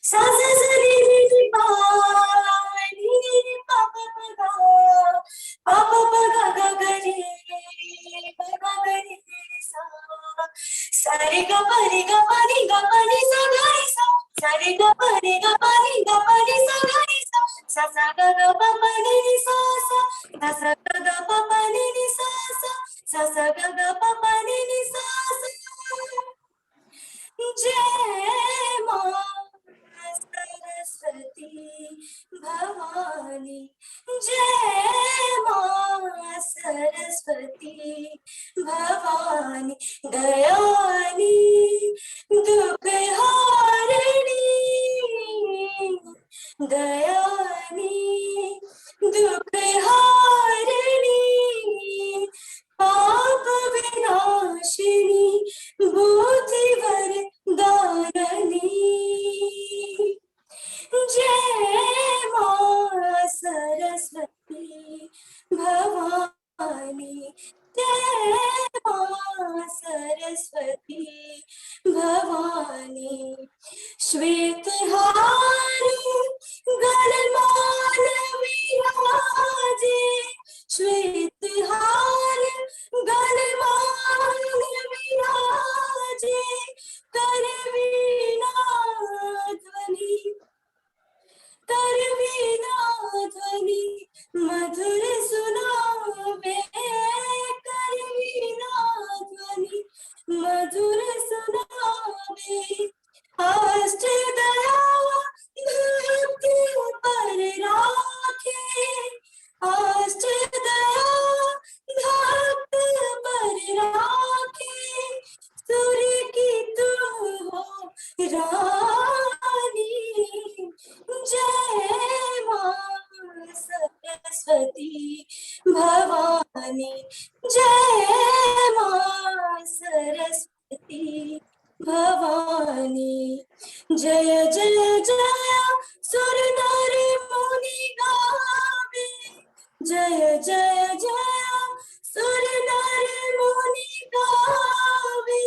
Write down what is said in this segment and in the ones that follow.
सा सा सा रे रे रे पा रे रे पा पा पा गा पा पा पा गा गा गा रे पा गा गा रे रे सा सा रे गा पा रे गा पा रे गा पा रे सा गा रे सा रे गा पा रे गा पा रे गा पा रे सा गा रे सा सा गा गा पा पा रे रे सा सा गा गा पा पा रे रे सा सा गा गा पा पा रे रे सा जय मां सरस्वती भवानी, जय मां सरस्वती भवानी, दयानी दुख हारिणी, दयानी दुख हारिणी, पाप विनाशिनी, बुद्धिवर दाननी, जय मां सरस्वती भवानी, जय मां सरस्वती भवानी। श्वेत हार गलमाल विराजे, श्वेत हार गलमाल विराजे, कर वीणा ध्वनि, कर वीणा ध्वनि मधुर सुनावे, कर वीणा ध्वनि मधुर सुनावे, अष्ट दया भक्ति पर राखे, अष्ट दया भक्त पर राखे, सुर की तुम हो रानी, जय मां सरस्वती भवानी, जय मां सरस्वती भवानी। जय जय जय सुर नर मुनि गावे, जय जय जय सुर नर मुनि गावे,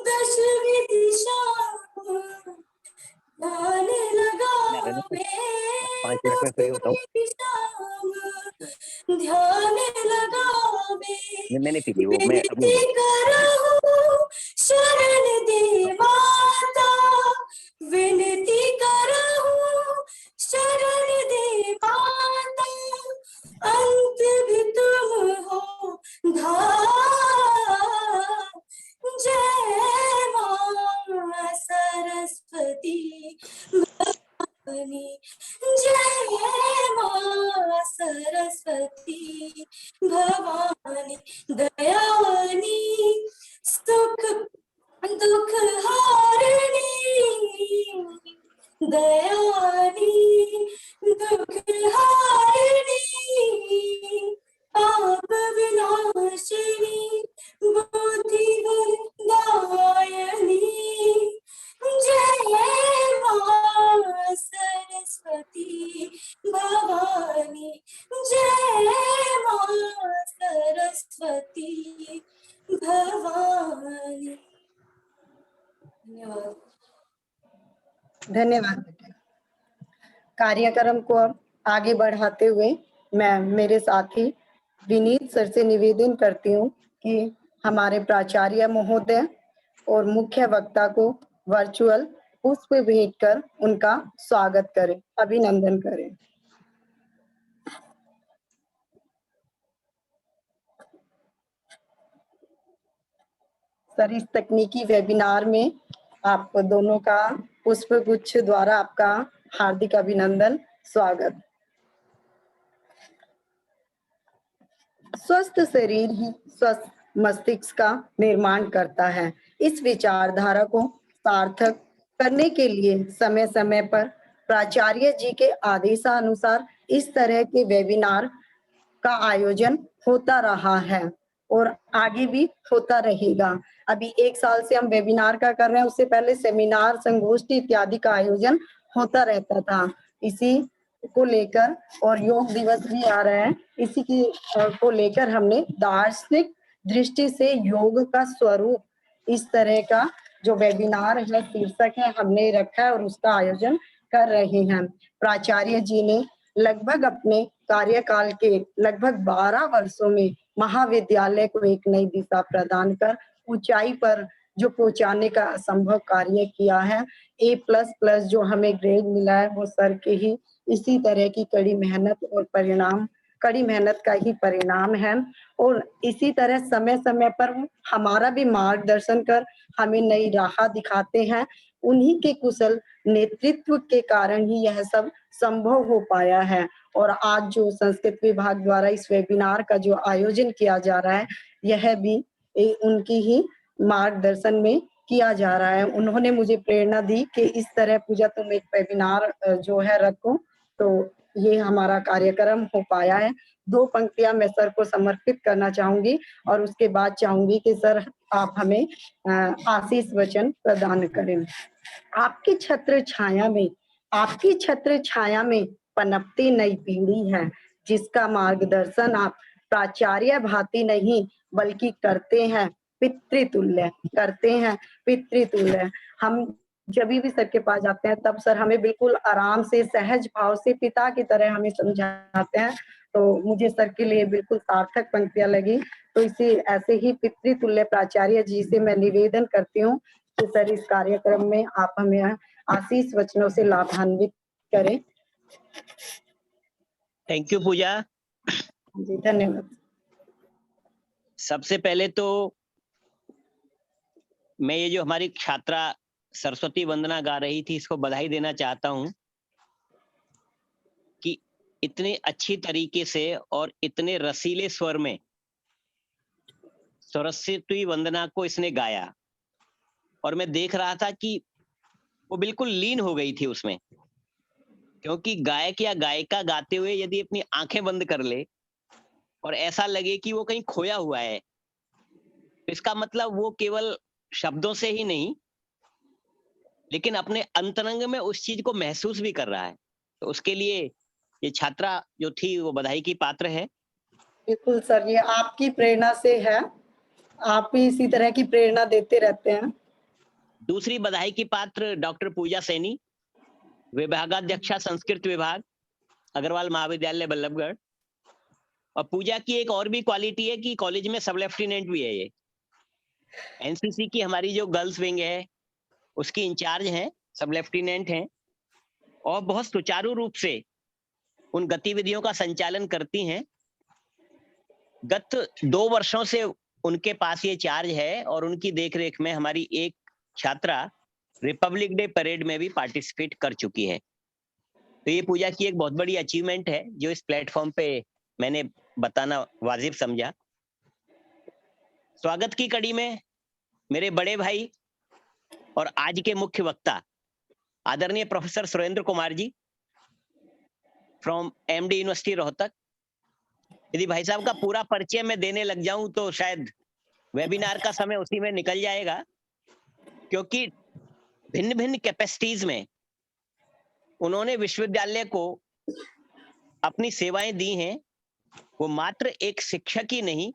दश विदिशा ध्यान लगावे, दश विदिशा ध्यान लगावे, विनती करहूँ शरण दे माता, विनती करहूँ शरण दे माता, अंत भी तुम हो धाम, जय मां सरस्वती भवानी, जय मां सरस्वती भवानी, दयानी सुख दुख हारिणी, दयानी दुख हारिणी, पाप विनाशिनी, बुद्धिवर दायनी, जय मां सरस्वती भवानी, जय मां सरस्वती भवानी। धन्यवाद। धन्यवाद बेटा। कार्यक्रम को अब आगे बढ़ाते हुए मैं मेरे साथी विनीत सर से निवेदन करती हूँ कि हमारे प्राचार्य महोदय और मुख्य वक्ता को वर्चुअल पुष्प भेंट कर उनका स्वागत करें, अभिनंदन करें। सर, इस तकनीकी वेबिनार में आप दोनों का पुष्प गुच्छ द्वारा आपका हार्दिक अभिनंदन, स्वागत। स्वस्थ शरीर ही स्वस्थ मस्तिष्क का निर्माण करता है। इस विचारधारा को सार्थक करने के लिए समय समय पर प्राचार्य जी के आदेशानुसार इस तरह के वेबिनार का आयोजन होता रहा है और आगे भी होता रहेगा। अभी 1 साल से हम वेबिनार का कर रहे हैं, उससे पहले सेमिनार, संगोष्ठी इत्यादि का आयोजन होता रहता था। इसी को लेकर और योग दिवस भी आ रहे हैं, इसी की को लेकर हमने दार्शनिक दृष्टि से योग का स्वरूप इस तरह का जो वेबिनार है, शीर्षक है, हमने रखा है और उसका आयोजन कर रहे हैं। प्राचार्य जी ने लगभग अपने कार्यकाल के लगभग 12 वर्षों में महाविद्यालय को एक नई दिशा प्रदान कर ऊंचाई पर जो पहुंचाने का असंभव कार्य किया है। A++ जो हमें ग्रेड मिला है वो सर के ही इसी तरह की कड़ी मेहनत का ही परिणाम है। और इसी तरह समय समय पर हमारा भी मार्गदर्शन कर हमें नई राह दिखाते हैं। उन्हीं के कुशल नेतृत्व के कारण ही यह सब संभव हो पाया है। और आज जो संस्कृत विभाग द्वारा इस वेबिनार का जो आयोजन किया जा रहा है, यह भी उनकी ही मार्गदर्शन में किया जा रहा है। उन्होंने मुझे प्रेरणा दी कि इस तरह पूजा तुम एक वेबिनार जो है रखो, तो ये हमारा कार्यक्रम हो पाया है। 2 पंक्तियां मैं सर को समर्पित करना चाहूंगी और उसके बाद चाहूंगी कि सर आप हमें आशीष वचन प्रदान करें। आपकी छत्र छाया में पनपती नई पीढ़ी है, जिसका मार्गदर्शन आप प्राचार्य भांति नहीं बल्कि करते हैं पितृतुल्य। हम जब भी सर के पास जाते हैं तब सर हमें बिल्कुल आराम से, सहज भाव से पिता की तरह हमें समझाते हैं। तो मुझे सर के लिए बिल्कुल सार्थक पंक्तियां लगी। तो इसी ऐसे ही पितृतुल्य प्राचार्य जी से मैं निवेदन करती हूँ कि सर इस कार्यक्रम में आप हमें आशीष वचनों से लाभान्वित करें। थैंक यू पूजा जी, धन्यवाद। सबसे पहले तो मैं ये जो हमारी छात्रा सरस्वती वंदना गा रही थी, इसको बधाई देना चाहता हूं कि इतने अच्छी तरीके से और इतने रसीले स्वर में सरस्वती वंदना को इसने गाया। और मैं देख रहा था कि वो बिल्कुल लीन हो गई थी उसमें, क्योंकि गायक या गायिका गाते हुए यदि अपनी आंखें बंद कर ले और ऐसा लगे कि वो कहीं खोया हुआ है, तो इसका मतलब वो केवल शब्दों से ही नहीं लेकिन अपने अंतरंग में उस चीज को महसूस भी कर रहा है। तो उसके लिए ये छात्रा जो थी वो बधाई की पात्र है। बिल्कुल सर, ये आपकी प्रेरणा से है, आप भी इसी तरह की प्रेरणा देते रहते हैं। दूसरी बधाई की पात्र डॉक्टर पूजा सैनी, विभागाध्यक्षा संस्कृत विभाग, अग्रवाल महाविद्यालय बल्लभगढ़। और पूजा की एक और भी क्वालिटी है कि कॉलेज में सब लेफ्टिनेंट भी है। ये एनसीसी की हमारी जो गर्ल्स विंग है उसकी इंचार्ज हैं, सब लेफ्टिनेंट हैं और बहुत सुचारू रूप से उन गतिविधियों का संचालन करती हैं। गत 2 वर्षों से उनके पास ये चार्ज है और उनकी देखरेख में हमारी एक छात्रा रिपब्लिक डे परेड में भी पार्टिसिपेट कर चुकी है। तो ये पूजा की एक बहुत बड़ी अचीवमेंट है जो इस प्लेटफॉर्म पे मैंने बताना वाजिब समझा। स्वागत की कड़ी में मेरे बड़े भाई और आज के मुख्य वक्ता आदरणीय professor Surendra Kumar ji from MD university Rohtak. यदि भाई साहब का पूरा परिचय मैं देने लग जाऊं तो शायद वेबिनार का समय उसी में निकल जाएगा, क्योंकि भिन्न भिन्न कैपेसिटीज में उन्होंने विश्वविद्यालय को अपनी सेवाएं दी हैं। वो मात्र एक शिक्षक ही नहीं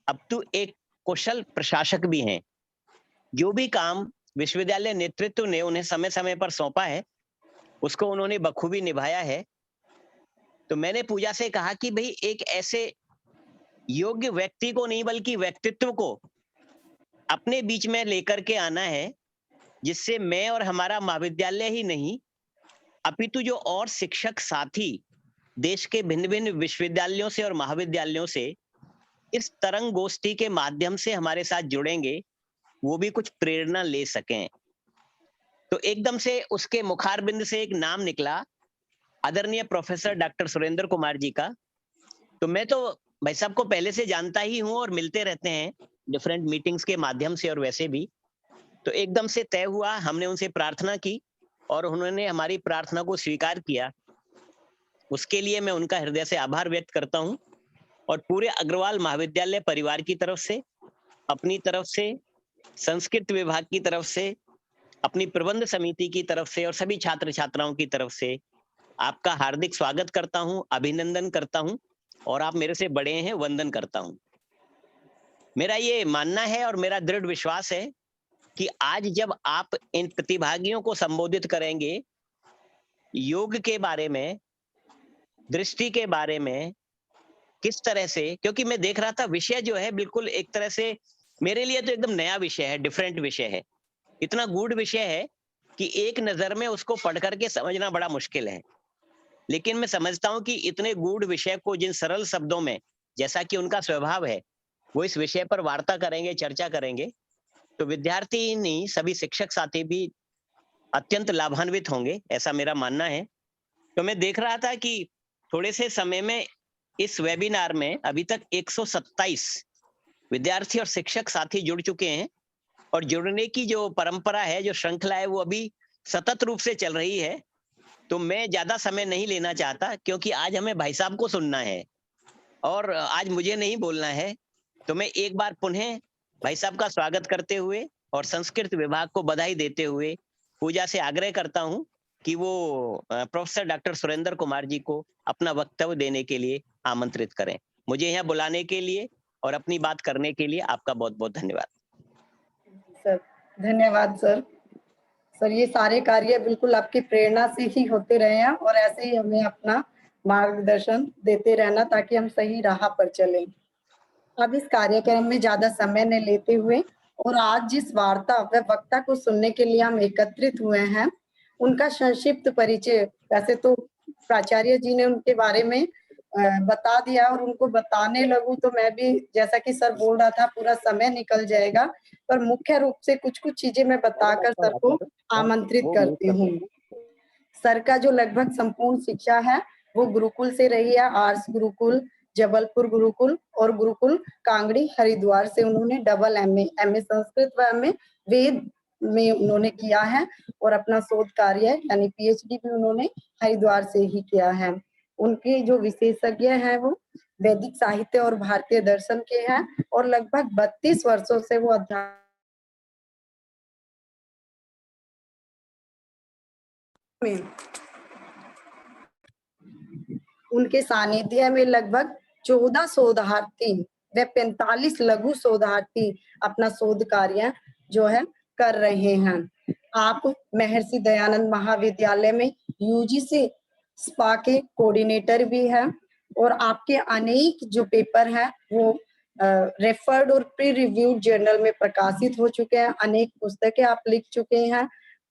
अपितु एक कुशल प्रशासक भी हैं। जो भी काम विश्वविद्यालय नेतृत्व ने उन्हें समय समय पर सौंपा है उसको उन्होंने बखूबी निभाया है। तो मैंने पूजा से कहा कि भाई एक ऐसे योग्य व्यक्ति को नहीं बल्कि व्यक्तित्व को अपने बीच में लेकर के आना है, जिससे मैं और हमारा महाविद्यालय ही नहीं अपितु जो और शिक्षक साथी देश के भिन्न भिन्न विश्वविद्यालयों से और महाविद्यालयों से इस तरंग गोष्ठी के माध्यम से हमारे साथ जुड़ेंगे, वो भी कुछ प्रेरणा ले सकें। तो एकदम से उसके मुखारबिंद से एक नाम निकला, आदरणीय प्रोफेसर डॉक्टर सुरेंद्र कुमार जी का। तो मैं तो भाई साहब को पहले से जानता ही हूं और मिलते रहते हैं डिफरेंट मीटिंग्स के माध्यम से और वैसे भी। तो एकदम से तय हुआ, हमने उनसे प्रार्थना की और उन्होंने हमारी प्रार्थना को स्वीकार किया। उसके लिए मैं उनका हृदय से आभार व्यक्त करता हूं और पूरे अग्रवाल महाविद्यालय परिवार की तरफ से, अपनी तरफ से, संस्कृत विभाग की तरफ से, अपनी प्रबंध समिति की तरफ से और सभी छात्र छात्राओं की तरफ से आपका हार्दिक स्वागत करता हूं, अभिनंदन करता हूं और आप मेरे से बड़े हैं, वंदन करता हूं। मेरा ये मानना है और मेरा दृढ़ विश्वास है कि आज जब आप इन प्रतिभागियों को संबोधित करेंगे योग के बारे में, दृष्टि के बारे में, किस तरह से, क्योंकि मैं देख रहा था विषय जो है बिल्कुल एक तरह से मेरे लिए तो एकदम नया विषय है, डिफरेंट विषय है, इतना गूढ़ विषय है कि एक नजर में उसको पढ़ करके समझना बड़ा मुश्किल है। लेकिन मैं समझता हूं कि इतने गूढ़ विषय को जिन सरल शब्दों में, जैसा कि उनका स्वभाव है, वो इस विषय पर वार्ता करेंगे, चर्चा करेंगे, तो विद्यार्थी ही नहीं, सभी शिक्षक साथी भी अत्यंत लाभान्वित होंगे, ऐसा मेरा मानना है। तो मैं देख रहा था कि थोड़े से समय में इस वेबिनार में अभी तक 127 विद्यार्थी और शिक्षक साथी जुड़ चुके हैं, और जुड़ने की जो परंपरा है, जो श्रृंखला है, वो अभी सतत रूप से चल रही है। तो मैं ज्यादा समय नहीं लेना चाहता, क्योंकि आज हमें भाई साहब को सुनना है और आज मुझे नहीं बोलना है। तो मैं एक बार पुनः भाई साहब का स्वागत करते हुए और संस्कृत विभाग को बधाई देते हुए पूजा से आग्रह करता हूं कि वो प्रोफेसर डॉक्टर सुरेंद्र कुमार जी को अपना वक्तव्य देने के लिए आमंत्रित करें। मुझे यहाँ बुलाने के लिए और अपनी बात करने के लिए आपका बहुत बहुत धन्यवाद। सर धन्यवाद सर। सर ये सारे कार्य बिल्कुल आपकी प्रेरणा से ही होते रहे हैं और ऐसे ही हमें अपना मार्गदर्शन देते रहना ताकि हम सही राह पर चलें। अब इस कार्यक्रम में ज्यादा समय न लेते हुए और आज जिस वार्ता व वक्ता को सुनने के लिए हम एकत्रित हुए हैं, उनका संक्षिप्त परिचय, वैसे तो प्राचार्य जी ने उनके बारे में बता दिया और उनको बताने लगूं तो मैं भी, जैसा कि सर बोल रहा था, पूरा समय निकल जाएगा, पर मुख्य रूप से कुछ चीजें मैं बताकर सर को आमंत्रित करती हूँ। सर का जो लगभग संपूर्ण शिक्षा है वो गुरुकुल से रही है। आर्स गुरुकुल, जबलपुर गुरुकुल और गुरुकुल कांगड़ी हरिद्वार से उन्होंने डबल एमए संस्कृत व एमए वेद में उन्होंने किया है और अपना शोध कार्य यानी पीएचडी भी उन्होंने हरिद्वार से ही किया है। उनके जो विशेषज्ञ हैं वो वैदिक साहित्य और भारतीय दर्शन के हैं और लगभग 32 वर्षों से वो अध्यापक में उनके सानिध्य में लगभग 14 शोधार्थी व 45 लघु शोधार्थी अपना शोध कार्य जो है कर रहे हैं। आप महर्षि दयानंद महाविद्यालय में यूजीसी स्पा के कोऑर्डिनेटर भी हैं और आपके अनेक जो पेपर हैं वो रेफर्ड और प्री रिव्यूड जर्नल में प्रकाशित हो चुके हैं। अनेक पुस्तकें आप लिख चुके हैं।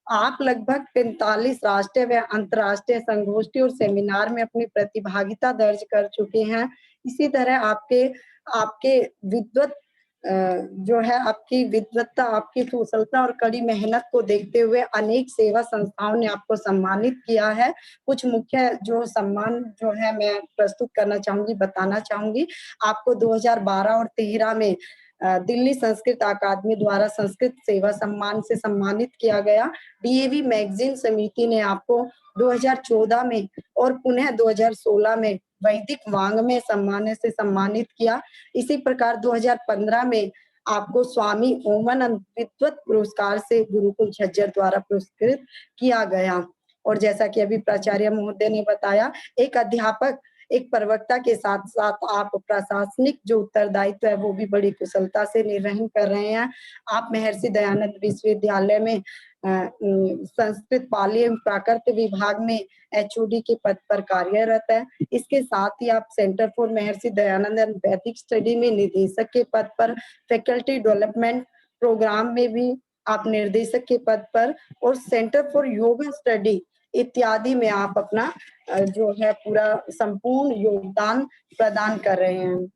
आप लगभग 45 राष्ट्रीय व अंतर्राष्ट्रीय संगोष्ठी और सेमिनार में अपनी प्रतिभागिता दर्ज कर चुके हैं। इसी तरह आपके विद्वत जो है, आपकी विद्वत्ता, आपकी कुशलता और कड़ी मेहनत को देखते हुए अनेक सेवा संस्थाओं ने आपको सम्मानित किया है। कुछ मुख्य जो सम्मान जो है मैं प्रस्तुत करना चाहूंगी, बताना चाहूंगी। आपको 2012 और 13 में दिल्ली संस्कृत अकादमी द्वारा संस्कृत सेवा सम्मान से सम्मानित किया गया। डीएवी मैगजीन समिति ने आपको 2014 में और पुनः 2016 में वैदिक वाङ्मय सम्मान से सम्मानित किया। इसी प्रकार 2015 में आपको स्वामी ओमानंद विद्वत पुरस्कार से गुरुकुल झज्जर द्वारा पुरस्कृत किया गया। और जैसा कि अभी प्राचार्य महोदय ने बताया, एक अध्यापक, एक प्रवक्ता के साथ साथ आप प्रशासनिक जो उत्तरदायित्व है वो भी बड़ी कुशलता से निर्वहन कर रहे हैं। आप महर्षि दयानंद विश्वविद्यालय में संस्कृत पाली एवं प्राकृत विभाग में एचओडी के पद पर कार्यरत है। इसके साथ ही आप centre for Maharshi Dayanand and वैदिक स्टडी में निदेशक के पद पर, फैकल्टी डेवलपमेंट प्रोग्राम में भी आप निर्देशक के पद पर और सेंटर फॉर योगा स्टडी इत्यादि में आप अपना जो है पूरा संपूर्ण योगदान प्रदान कर रहे हैं।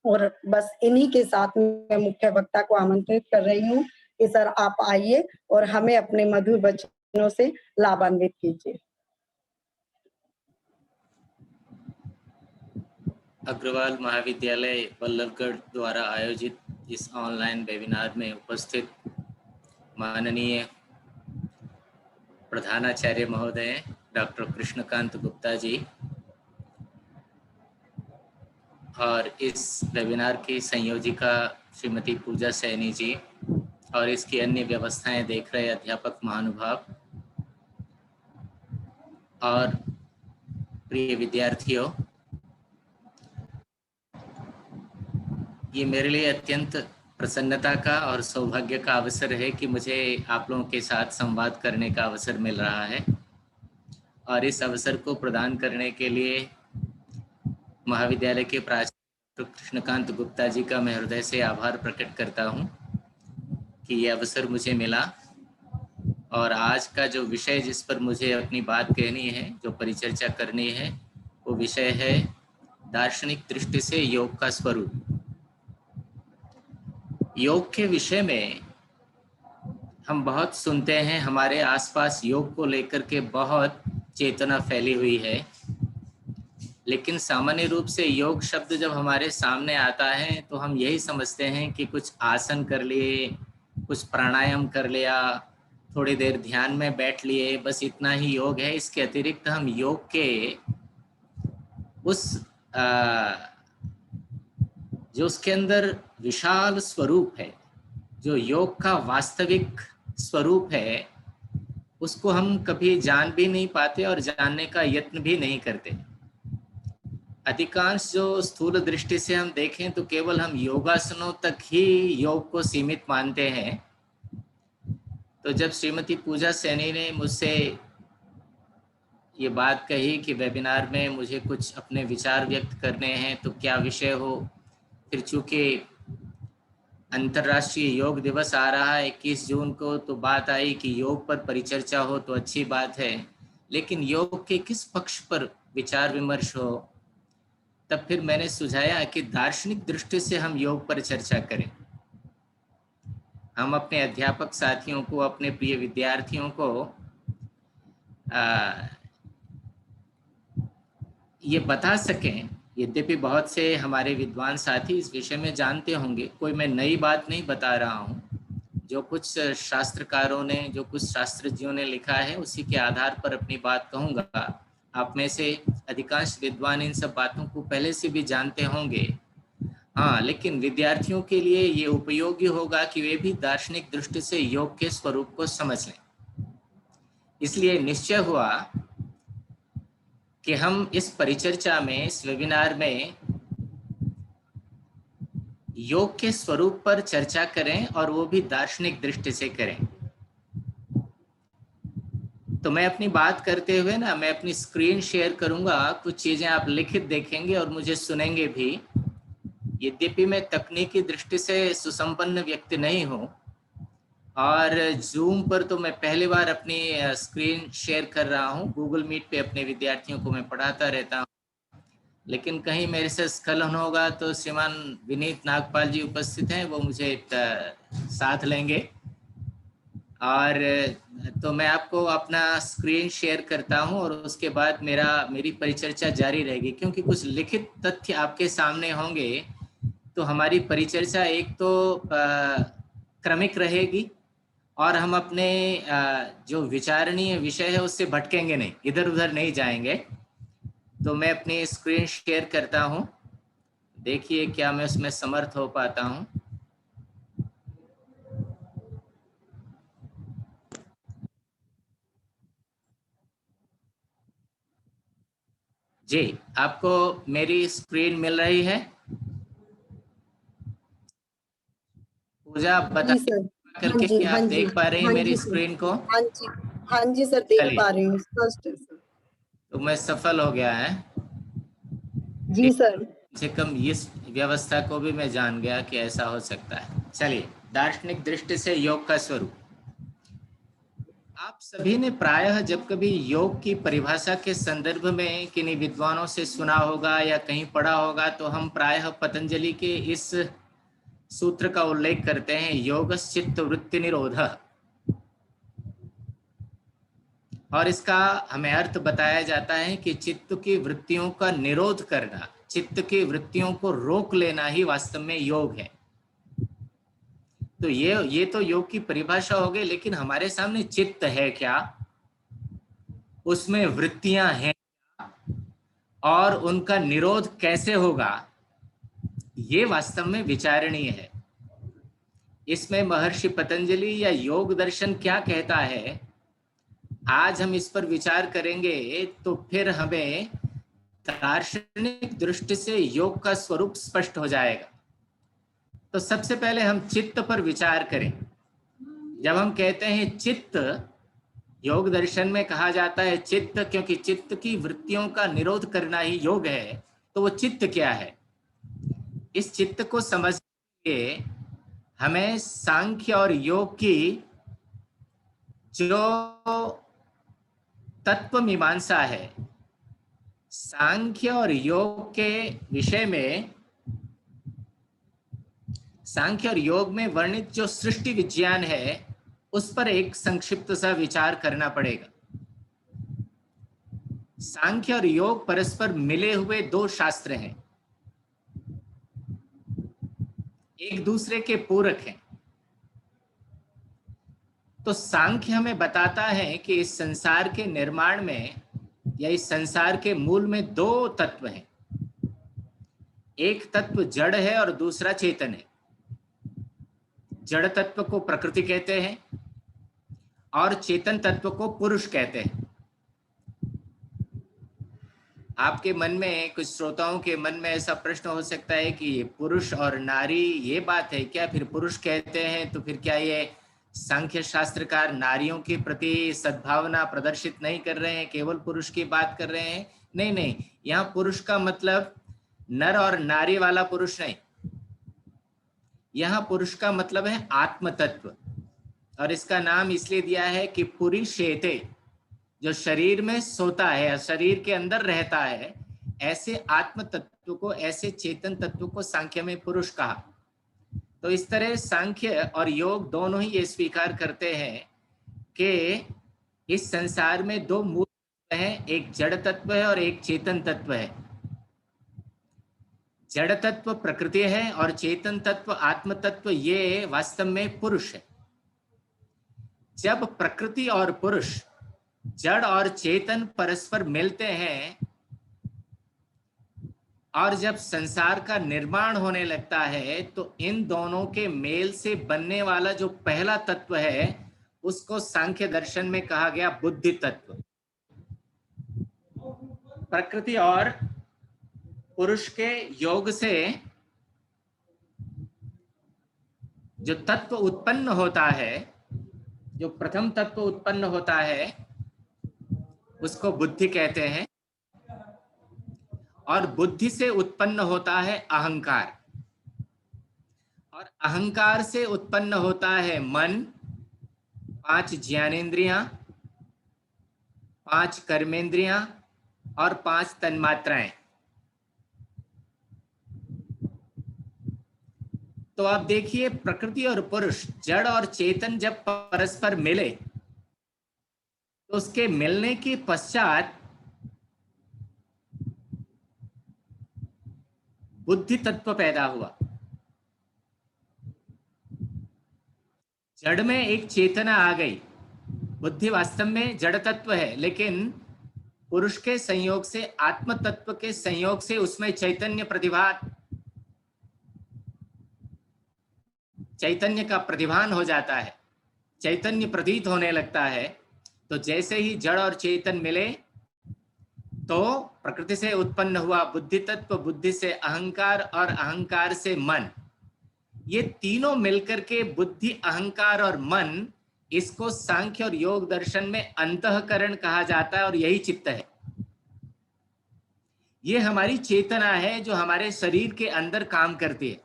और बस इन्हीं के साथ मैं मुख्य वक्ता को आमंत्रित कर रही हूँ कि सर आप आइए और हमें अपने मधुर वचनों से लाभान्वित कीजिए। अग्रवाल महाविद्यालय बल्लभगढ़ द्वारा आयोजित इस ऑनलाइन वेबिनार में उपस्थित माननीय प्रधानाचार्य महोदय डॉक्टर कृष्णकांत गुप्ता जी और इस वेबिनार की संयोजिका श्रीमती पूजा सैनी जी और इसकी अन्य व्यवस्थाएं देख रहे अध्यापक महानुभाव और प्रिय विद्यार्थियों, ये मेरे लिए अत्यंत प्रसन्नता का और सौभाग्य का अवसर है कि मुझे आप लोगों के साथ संवाद करने का अवसर मिल रहा है, और इस अवसर को प्रदान करने के लिए महाविद्यालय के प्राचार्य कृष्णकांत गुप्ता जी का मैं हृदय से आभार प्रकट करता हूं कि ये अवसर मुझे मिला। और आज का जो विषय जिस पर मुझे अपनी बात कहनी है, जो परिचर्चा करनी है, वो विषय है दार्शनिक दृष्टि से योग का स्वरूप। योग के विषय में हम बहुत सुनते हैं, हमारे आसपास योग को लेकर के बहुत चेतना फैली हुई है, लेकिन सामान्य रूप से योग शब्द जब हमारे सामने आता है तो हम यही समझते हैं कि कुछ आसन कर लिए, कुछ प्राणायाम कर लिया, थोड़ी देर ध्यान में बैठ लिए, बस इतना ही योग है। इसके अतिरिक्त हम योग के उस जो उसके अंदर विशाल स्वरूप है, जो योग का वास्तविक स्वरूप है, उसको हम कभी जान भी नहीं पाते और जानने का यत्न भी नहीं करते। अधिकांश जो स्थूल दृष्टि से हम देखें तो केवल हम योगासनों तक ही योग को सीमित मानते हैं। तो जब श्रीमती पूजा सैनी ने मुझसे ये बात कही कि वेबिनार में मुझे कुछ अपने विचार व्यक्त करने हैं तो क्या विषय हो, फिर चूंकि अंतर्राष्ट्रीय योग दिवस आ रहा है 21 जून को, तो बात आई कि योग पर परिचर्चा हो तो अच्छी बात है, लेकिन योग के किस पक्ष पर विचार विमर्श हो। तब फिर मैंने सुझाया कि दार्शनिक दृष्टि से हम योग पर चर्चा करें। हम अपने अध्यापक साथियों को, अपने प्रिय विद्यार्थियों को ये बता सकें। यद्यपि बहुत से हमारे विद्वान साथी इस विषय में जानते होंगे, कोई मैं नई बात नहीं बता रहा हूँ। जो कुछ शास्त्रकारों ने, जो कुछ शास्त्रज्ञों ने लिखा है, उसी के आधार पर अपनी बात कहूँगा। आप में से अधिकांश विद्वान इन सब बातों को पहले से भी जानते होंगे। हाँ, लेकिन विद्यार्थियों के लिए ये उपयोगी होगा कि वे भी दार्शनिक दृष्टि से योग के स्वरूप को समझ लें। इसलिए निश्चय हुआ कि हम इस परिचर्चा में, इस वेबिनार में योग के स्वरूप पर चर्चा करें, और वो भी दार्शनिक दृष्टि से करें। तो मैं अपनी बात करते हुए ना, मैं अपनी स्क्रीन शेयर करूंगा, कुछ चीजें आप लिखित देखेंगे और मुझे सुनेंगे भी। यद्यपि मैं तकनीकी दृष्टि से सुसंपन्न व्यक्ति नहीं हूं, और जूम पर तो मैं पहली बार अपनी स्क्रीन शेयर कर रहा हूं। गूगल मीट पे अपने विद्यार्थियों को मैं पढ़ाता रहता हूं, लेकिन कहीं मेरे से स्खलन होगा तो श्रीमान विनीत नागपाल जी उपस्थित हैं, वो मुझे साथ लेंगे। और तो मैं आपको अपना स्क्रीन शेयर करता हूं, और उसके बाद मेरी परिचर्चा जारी रहेगी। क्योंकि कुछ लिखित तथ्य आपके सामने होंगे तो हमारी परिचर्चा एक तो क्रमिक रहेगी, और हम अपने जो विचारणीय विषय है उससे भटकेंगे नहीं, इधर उधर नहीं जाएंगे। तो मैं अपनी स्क्रीन शेयर करता हूं, देखिए क्या मैं उसमें समर्थ हो पाता हूं। जी, आपको मेरी स्क्रीन मिल रही है? पूजा बता करके कि आप देख पा रही हैं मेरी स्क्रीन को? हाँ जी सर, देख पा रही हूँ। स्पष्ट है सर। तो मैं सफल हो गया है जी सर। कम से कम इस व्यवस्था को भी मैं जान गया कि ऐसा हो सकता है। चलिए, दार्शनिक दृष्टि से योग का स्वरूप। आप सभी ने प्रायः जब कभी योग की परिभाषा के संदर्भ में किन्हीं विद्वानों से सुना होगा या कहीं पढ़ा होगा, तो हम प्रायः पतंजलि के इस सूत्र का उल्लेख करते हैं, योगश्चित्त वृत्ति निरोधः। और इसका हमें अर्थ बताया जाता है कि चित्त की वृत्तियों का निरोध करना, चित्त की वृत्तियों को रोक लेना ही वास्तव में योग है। तो ये तो योग की परिभाषा हो गई, लेकिन हमारे सामने चित्त है क्या, उसमें वृत्तियां हैं और उनका निरोध कैसे होगा, ये वास्तव में विचारणीय है। इसमें महर्षि पतंजलि या योग दर्शन क्या कहता है, आज हम इस पर विचार करेंगे। तो फिर हमें दार्शनिक दृष्टि से योग का स्वरूप स्पष्ट हो जाएगा। तो सबसे पहले हम चित्त पर विचार करें। जब हम कहते हैं चित्त, योग दर्शन में कहा जाता है चित्त, क्योंकि चित्त की वृत्तियों का निरोध करना ही योग है। तो वो चित्त क्या है? इस चित्त को समझने के लिए हमें सांख्य और योग की जो तत्व मीमांसा है, सांख्य और योग के विषय में, सांख्य और योग में वर्णित जो सृष्टि विज्ञान है उस पर एक संक्षिप्त सा विचार करना पड़ेगा। सांख्य और योग परस्पर मिले हुए दो शास्त्र हैं, एक दूसरे के पूरक हैं। तो सांख्य हमें बताता है कि इस संसार के निर्माण में या इस संसार के मूल में दो तत्व हैं, एक तत्व जड़ है और दूसरा चेतन है। जड़ तत्व को प्रकृति कहते हैं और चेतन तत्व को पुरुष कहते हैं। आपके मन में, कुछ श्रोताओं के मन में ऐसा प्रश्न हो सकता है कि पुरुष और नारी ये बात है क्या? फिर पुरुष कहते हैं तो फिर क्या ये सांख्य शास्त्रकार नारियों के प्रति सद्भावना प्रदर्शित नहीं कर रहे हैं, केवल पुरुष की बात कर रहे हैं? नहीं नहीं, यहाँ पुरुष का मतलब नर और नारी वाला पुरुष नहीं, यहाँ पुरुष का मतलब है आत्म तत्व। और इसका नाम इसलिए दिया है कि पुरीशेते, जो शरीर में सोता है, शरीर के अंदर रहता है, ऐसे आत्म तत्व को, ऐसे चेतन तत्व को सांख्य में पुरुष कहा। तो इस तरह सांख्य और योग दोनों ही ये स्वीकार करते हैं कि इस संसार में दो मूल तत्व हैं, एक जड़ तत्व है और एक चेतन तत्व है। जड़ तत्व प्रकृति है और चेतन तत्व आत्म तत्व ये वास्तव में पुरुष है। जब प्रकृति और पुरुष, जड़ और चेतन परस्पर मिलते हैं और जब संसार का निर्माण होने लगता है तो इन दोनों के मेल से बनने वाला जो पहला तत्व है उसको सांख्य दर्शन में कहा गया बुद्धि तत्व। प्रकृति और पुरुष के योग से जो तत्व उत्पन्न होता है, जो प्रथम तत्व उत्पन्न होता है उसको बुद्धि कहते हैं। और बुद्धि से उत्पन्न होता है अहंकार, और अहंकार से उत्पन्न होता है मन, 5 ज्ञानेंद्रियां, 5 कर्मेंद्रियां और 5 तन्मात्राएं। तो आप देखिए, प्रकृति और पुरुष, जड़ और चेतन जब परस्पर मिले तो उसके मिलने के पश्चात बुद्धि तत्व पैदा हुआ। जड़ में एक चेतना आ गई। बुद्धि वास्तव में जड़ तत्व है, लेकिन पुरुष के संयोग से, आत्म तत्व के संयोग से उसमें चैतन्य प्रतिभा, चैतन्य का प्रतिभान हो जाता है, चैतन्य प्रतीत होने लगता है। तो जैसे ही जड़ और चेतन मिले तो प्रकृति से उत्पन्न हुआ बुद्धि तत्व, बुद्धि से अहंकार और अहंकार से मन। ये तीनों मिलकर के बुद्धि, अहंकार और मन, इसको सांख्य और योग दर्शन में अंतःकरण कहा जाता है और यही चित्त है। ये हमारी चेतना है जो हमारे शरीर के अंदर काम करती है।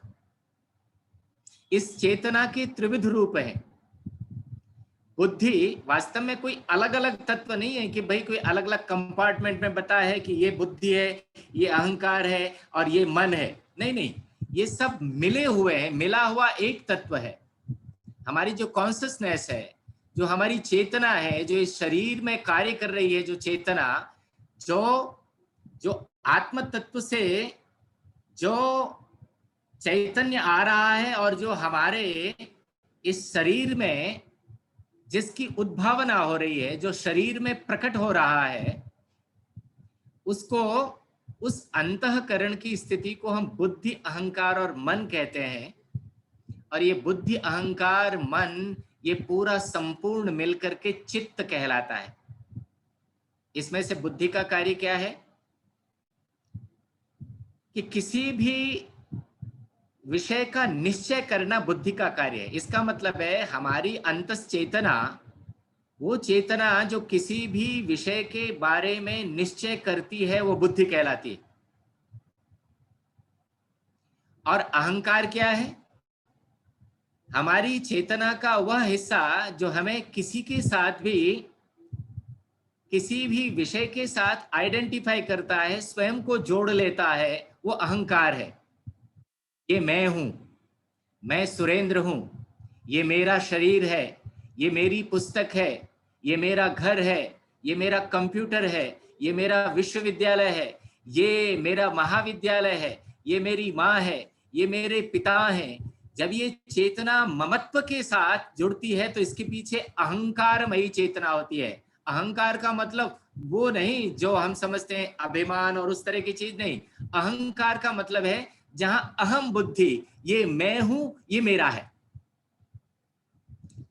इस चेतना के त्रिविध रूप हैं। बुद्धि वास्तव में कोई अलग अलग तत्व नहीं है कि भाई कोई अलग अलग कंपार्टमेंट में बता है कि ये बुद्धि है, ये अहंकार है और ये मन है। नहीं नहीं, ये सब मिले हुए हैं, मिला हुआ एक तत्व है। हमारी जो कॉन्शियसनेस है, जो हमारी चेतना है, जो इस शरीर में कार्य कर रही है, जो चेतना, जो आत्म तत्व से जो चैतन्य आ रहा है और जो हमारे इस शरीर में जिसकी उद्भावना हो रही है, जो शरीर में प्रकट हो रहा है, उसको, उस अंतःकरण की स्थिति को हम बुद्धि, अहंकार और मन कहते हैं। और ये बुद्धि, अहंकार, मन, ये पूरा संपूर्ण मिलकर के चित्त कहलाता है। इसमें से बुद्धि का कार्य क्या है कि किसी भी विषय का निश्चय करना बुद्धि का कार्य है। इसका मतलब है हमारी अंतस चेतना, वो चेतना जो किसी भी विषय के बारे में निश्चय करती है, वो बुद्धि कहलाती है। और अहंकार क्या है? हमारी चेतना का वह हिस्सा जो हमें किसी के साथ भी, किसी भी विषय के साथ आइडेंटिफाई करता है, स्वयं को जोड़ लेता है, वो अहंकार है। ये मैं हूं, मैं सुरेंद्र हूं, ये मेरा शरीर है, ये मेरी पुस्तक है, ये मेरा घर है, ये मेरा कंप्यूटर है, ये मेरा विश्वविद्यालय है, ये मेरा महाविद्यालय है, ये मेरी माँ है, ये मेरे पिता हैं। जब ये चेतना ममत्व के साथ जुड़ती है तो इसके पीछे अहंकारमयी चेतना होती है। अहंकार का मतलब वो नहीं जो हम समझते हैं अभिमान और उस तरह की चीज नहीं। अहंकार का मतलब है जहां अहम बुद्धि, ये मैं हूं, ये मेरा है।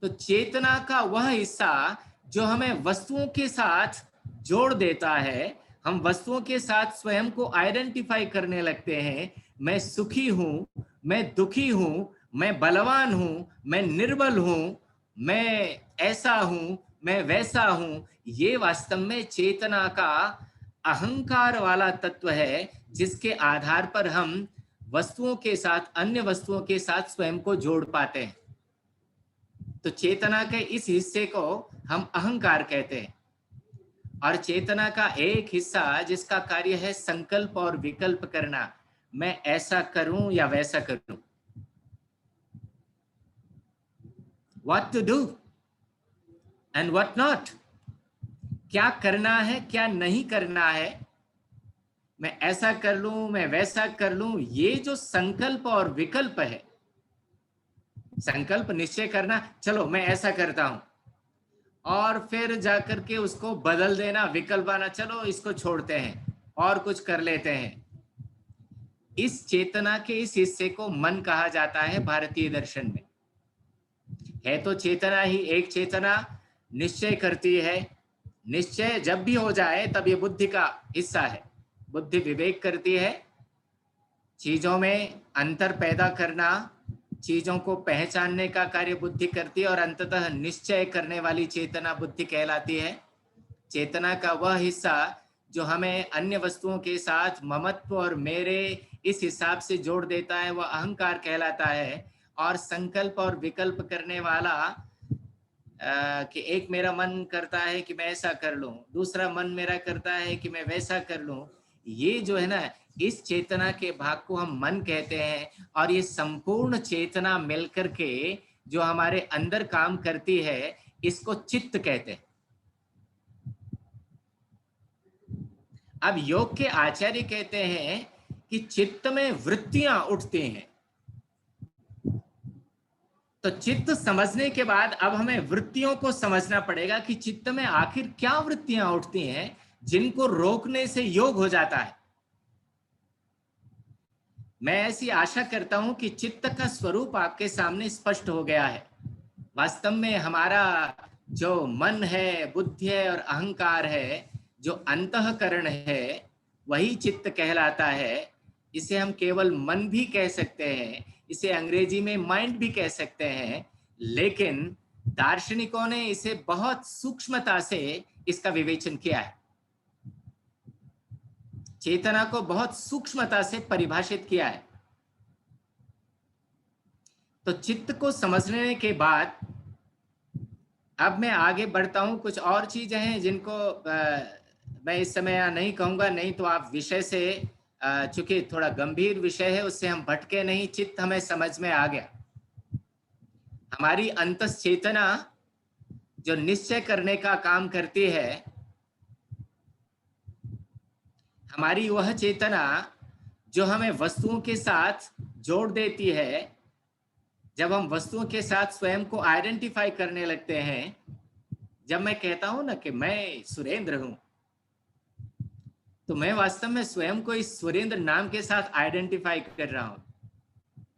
तो चेतना का वह हिस्सा जो हमें वस्तुओं के साथ जोड़ देता है, हम वस्तुओं के साथ स्वयं को आइडेंटिफाई करने लगते हैं। मैं सुखी हूं, मैं दुखी हूं, मैं बलवान हूं, मैं निर्बल हूं, मैं ऐसा हूं, मैं वैसा हूं। ये वास्तव में चेतना का अहंकार वाला तत्व है, जिसके आधार पर हम वस्तुओं के साथ, अन्य वस्तुओं के साथ स्वयं को जोड़ पाते हैं। तो चेतना के इस हिस्से को हम अहंकार कहते हैं। और चेतना का एक हिस्सा जिसका कार्य है संकल्प और विकल्प करना, मैं ऐसा करूं या वैसा करूं, what to do and what not, क्या करना है क्या नहीं करना है, मैं ऐसा कर लूं मैं वैसा कर लूं। ये जो संकल्प और विकल्प है, संकल्प निश्चय करना, चलो मैं ऐसा करता हूं, और फिर जाकर के उसको बदल देना, विकल्प आना, चलो इसको छोड़ते हैं और कुछ कर लेते हैं। इस चेतना के इस हिस्से को मन कहा जाता है भारतीय दर्शन में। है तो चेतना ही एक चेतना, निश्चय करती है। निश्चय जब भी हो जाए तब ये बुद्धि का हिस्सा है। बुद्धि विवेक करती है, चीजों में अंतर पैदा करना, चीजों को पहचानने का कार्य बुद्धि करती है, और अंततः निश्चय करने वाली चेतना बुद्धि कहलाती है। चेतना का वह हिस्सा जो हमें अन्य वस्तुओं के साथ ममत्व और मेरे इस हिसाब से जोड़ देता है, वह अहंकार कहलाता है। और संकल्प और विकल्प करने वाला कि एक मेरा मन करता है कि मैं ऐसा कर लूं, दूसरा मन मेरा करता है कि मैं वैसा कर लूं, ये जो है ना, इस चेतना के भाग को हम मन कहते हैं। और ये संपूर्ण चेतना मिलकर के जो हमारे अंदर काम करती है, इसको चित्त कहते हैं। अब योग के आचार्य कहते हैं कि चित्त में वृत्तियां उठती हैं। तो चित्त समझने के बाद अब हमें वृत्तियों को समझना पड़ेगा कि चित्त में आखिर क्या वृत्तियां उठती हैं जिनको रोकने से योग हो जाता है। मैं ऐसी आशा करता हूं कि चित्त का स्वरूप आपके सामने स्पष्ट हो गया है। वास्तव में हमारा जो मन है, बुद्धि है और अहंकार है, जो अंतःकरण है, वही चित्त कहलाता है। इसे हम केवल मन भी कह सकते हैं, इसे अंग्रेजी में माइंड भी कह सकते हैं, लेकिन दार्शनिकों ने इसे बहुत सूक्ष्मता से इसका विवेचन किया है। चेतना को बहुत सूक्ष्मता से परिभाषित किया है। तो चित्त को समझने के बाद अब मैं आगे बढ़ता हूं। कुछ और चीजें हैं जिनको मैं इस समय नहीं कहूंगा, नहीं तो आप विषय से, चूंकि थोड़ा गंभीर विषय है, उससे हम भटके नहीं, चित्त हमें समझ में आ गया। हमारी अंतस चेतना जो निश्चय करने का काम करती है, हमारी वह चेतना जो हमें वस्तुओं के साथ जोड़ देती है। जब हम वस्तुओं के साथ स्वयं को आइडेंटिफाई करने लगते हैं, जब मैं कहता हूं ना कि मैं सुरेंद्र हूं, तो मैं वास्तव में स्वयं को इस सुरेंद्र नाम के साथ आइडेंटिफाई कर रहा हूं।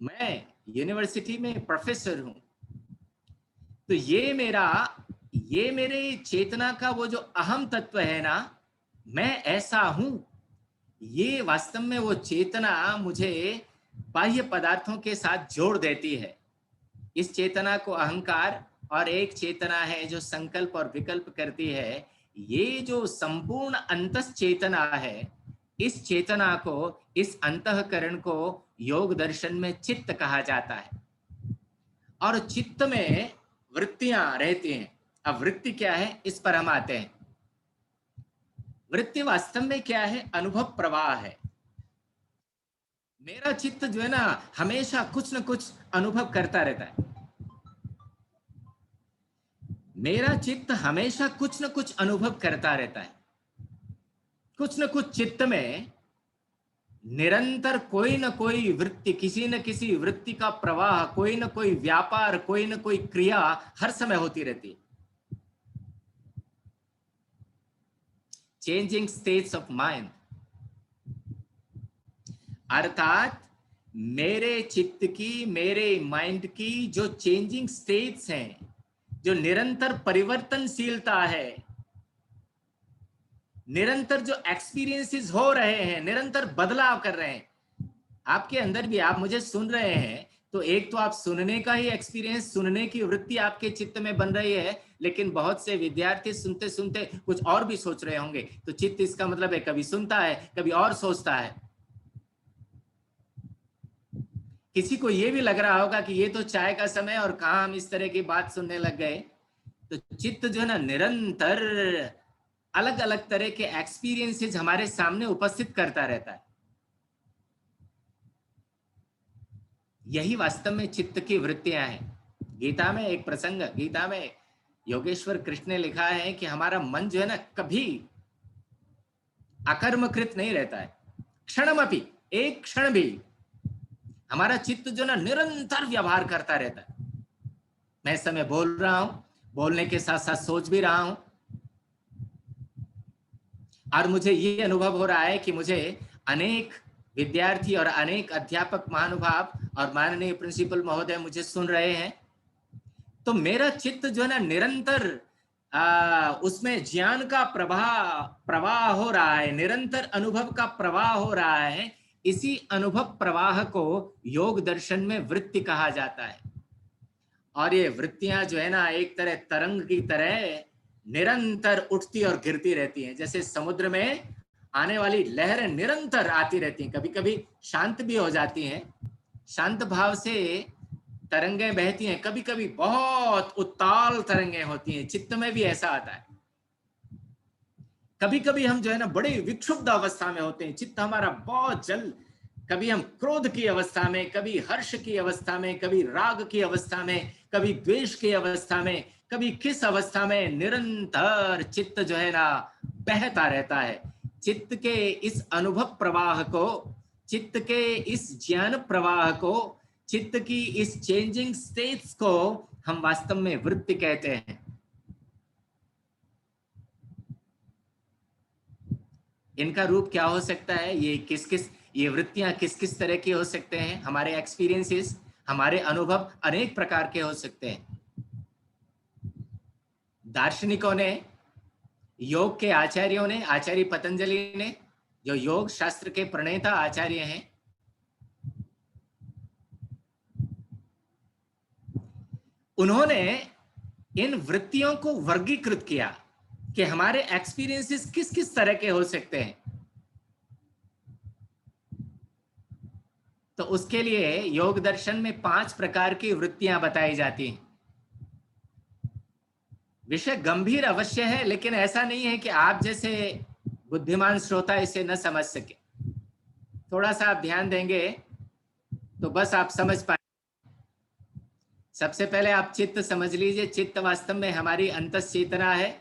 मैं यूनिवर्सिटी में प्रोफेसर हूं। तो ये मेरे चेतना का वो जो अहम तत्व है ना, मैं ऐसा हूं, ये वास्तव में वो चेतना मुझे बाह्य पदार्थों के साथ जोड़ देती है। इस चेतना को अहंकार, और एक चेतना है जो संकल्प और विकल्प करती है। ये जो संपूर्ण अंतस चेतना है, इस चेतना को, इस अंतःकरण को योग दर्शन में चित्त कहा जाता है। और चित्त में वृत्तियां रहती हैं। अब वृत्ति क्या है, इस पर हम आते हैं। वृत्ति वास्तव में क्या है? अनुभव प्रवाह है। मेरा चित्त जो है ना, हमेशा कुछ न कुछ अनुभव करता रहता है। मेरा चित्त हमेशा कुछ न कुछ अनुभव करता रहता है। कुछ न कुछ चित्त में निरंतर कोई न कोई वृत्ति, किसी न किसी वृत्ति का प्रवाह, कोई न कोई व्यापार, कोई न कोई क्रिया हर समय होती रहती है। चेंजिंग स्टेट्स ऑफ माइंड, अर्थात मेरे चित्त की, मेरे माइंड की जो चेंजिंग स्टेट्स हैं, जो निरंतर परिवर्तनशीलता है, निरंतर जो एक्सपीरियंसेस हो रहे हैं, निरंतर बदलाव कर रहे हैं आपके अंदर भी। आप मुझे सुन रहे हैं तो एक तो आप सुनने का ही एक्सपीरियंस, सुनने की वृत्ति आपके चित्त में बन रही है, लेकिन बहुत से विद्यार्थी सुनते सुनते कुछ और भी सोच रहे होंगे। तो चित्त इसका मतलब है कभी सुनता है, कभी और सोचता है। किसी को ये भी लग रहा होगा कि ये तो चाय का समय और कहाँ हम इस तरह की बात सुनने लग गए। तो चित्त जो है ना, निरंतर अलग अलग तरह के एक्सपीरियंसेस हमारे सामने उपस्थित करता रहता है। यही वास्तव में चित्त की वृत्तियां हैं। गीता में एक प्रसंग, गीता में योगेश्वर कृष्ण ने लिखा है कि हमारा मन जो है ना, कभी अकर्मकृत नहीं रहता है। क्षणमपि, एक क्षण भी हमारा चित्त जो ना निरंतर व्यवहार करता रहता है। मैं इस समय बोल रहा हूं, बोलने के साथ साथ सोच भी रहा हूं, और मुझे ये अनुभव हो रहा है कि मुझे अनेक विद्यार्थी और अनेक अध्यापक महानुभाव और माननीय प्रिंसिपल महोदय मुझे सुन रहे हैं। तो मेरा चित्त जो है ना, निरंतर उसमें ज्ञान का प्रवाह हो रहा है, निरंतर अनुभव का प्रवाह हो रहा है। इसी अनुभव प्रवाह को योग दर्शन में वृत्ति कहा जाता है। और ये वृत्तियां जो है ना, एक तरह तरंग की तरह निरंतर उठती और गिरती रहती हैं। जैसे समुद्र में आने वाली लहरें निरंतर आती रहती हैं, कभी कभी शांत भी हो जाती हैं, शांत भाव से तरंगें बहती हैं, कभी कभी बहुत उत्ताल तरंगें होती हैं। चित्त में भी ऐसा आता है। कभी कभी हम जो है ना बड़े विक्षुब्ध अवस्था में होते हैं, चित्त हमारा बहुत जल, कभी हम क्रोध की अवस्था में, कभी हर्ष की अवस्था में, कभी राग की अवस्था में, कभी द्वेष की अवस्था में, कभी किस अवस्था में, निरंतर चित्त जो है ना बहता रहता है। चित्त के इस अनुभव प्रवाह को, चित्त के इस ज्ञान प्रवाह को, चित्त की इस चेंजिंग स्टेट्स को हम वास्तव में वृत्ति कहते हैं। इनका रूप क्या हो सकता है? ये वृत्तियां किस किस तरह की हो सकते हैं? हमारे एक्सपीरियंसेस, हमारे अनुभव अनेक प्रकार के हो सकते हैं। दार्शनिकों ने, योग के आचार्यों ने, आचार्य पतंजलि ने, जो योग शास्त्र के प्रणेता आचार्य हैं, उन्होंने इन वृत्तियों को वर्गीकृत किया कि हमारे एक्सपीरियंसेस किस किस तरह के हो सकते हैं। तो उसके लिए योग दर्शन में 5 प्रकार की वृत्तियां बताई जाती हैं। विषय गंभीर अवश्य है, लेकिन ऐसा नहीं है कि आप जैसे बुद्धिमान श्रोता इसे न समझ सके। थोड़ा सा आप ध्यान देंगे तो बस आप समझ पाए। सबसे पहले आप चित्त समझ लीजिए। चित्त वास्तव में हमारी अंतस चेतना है,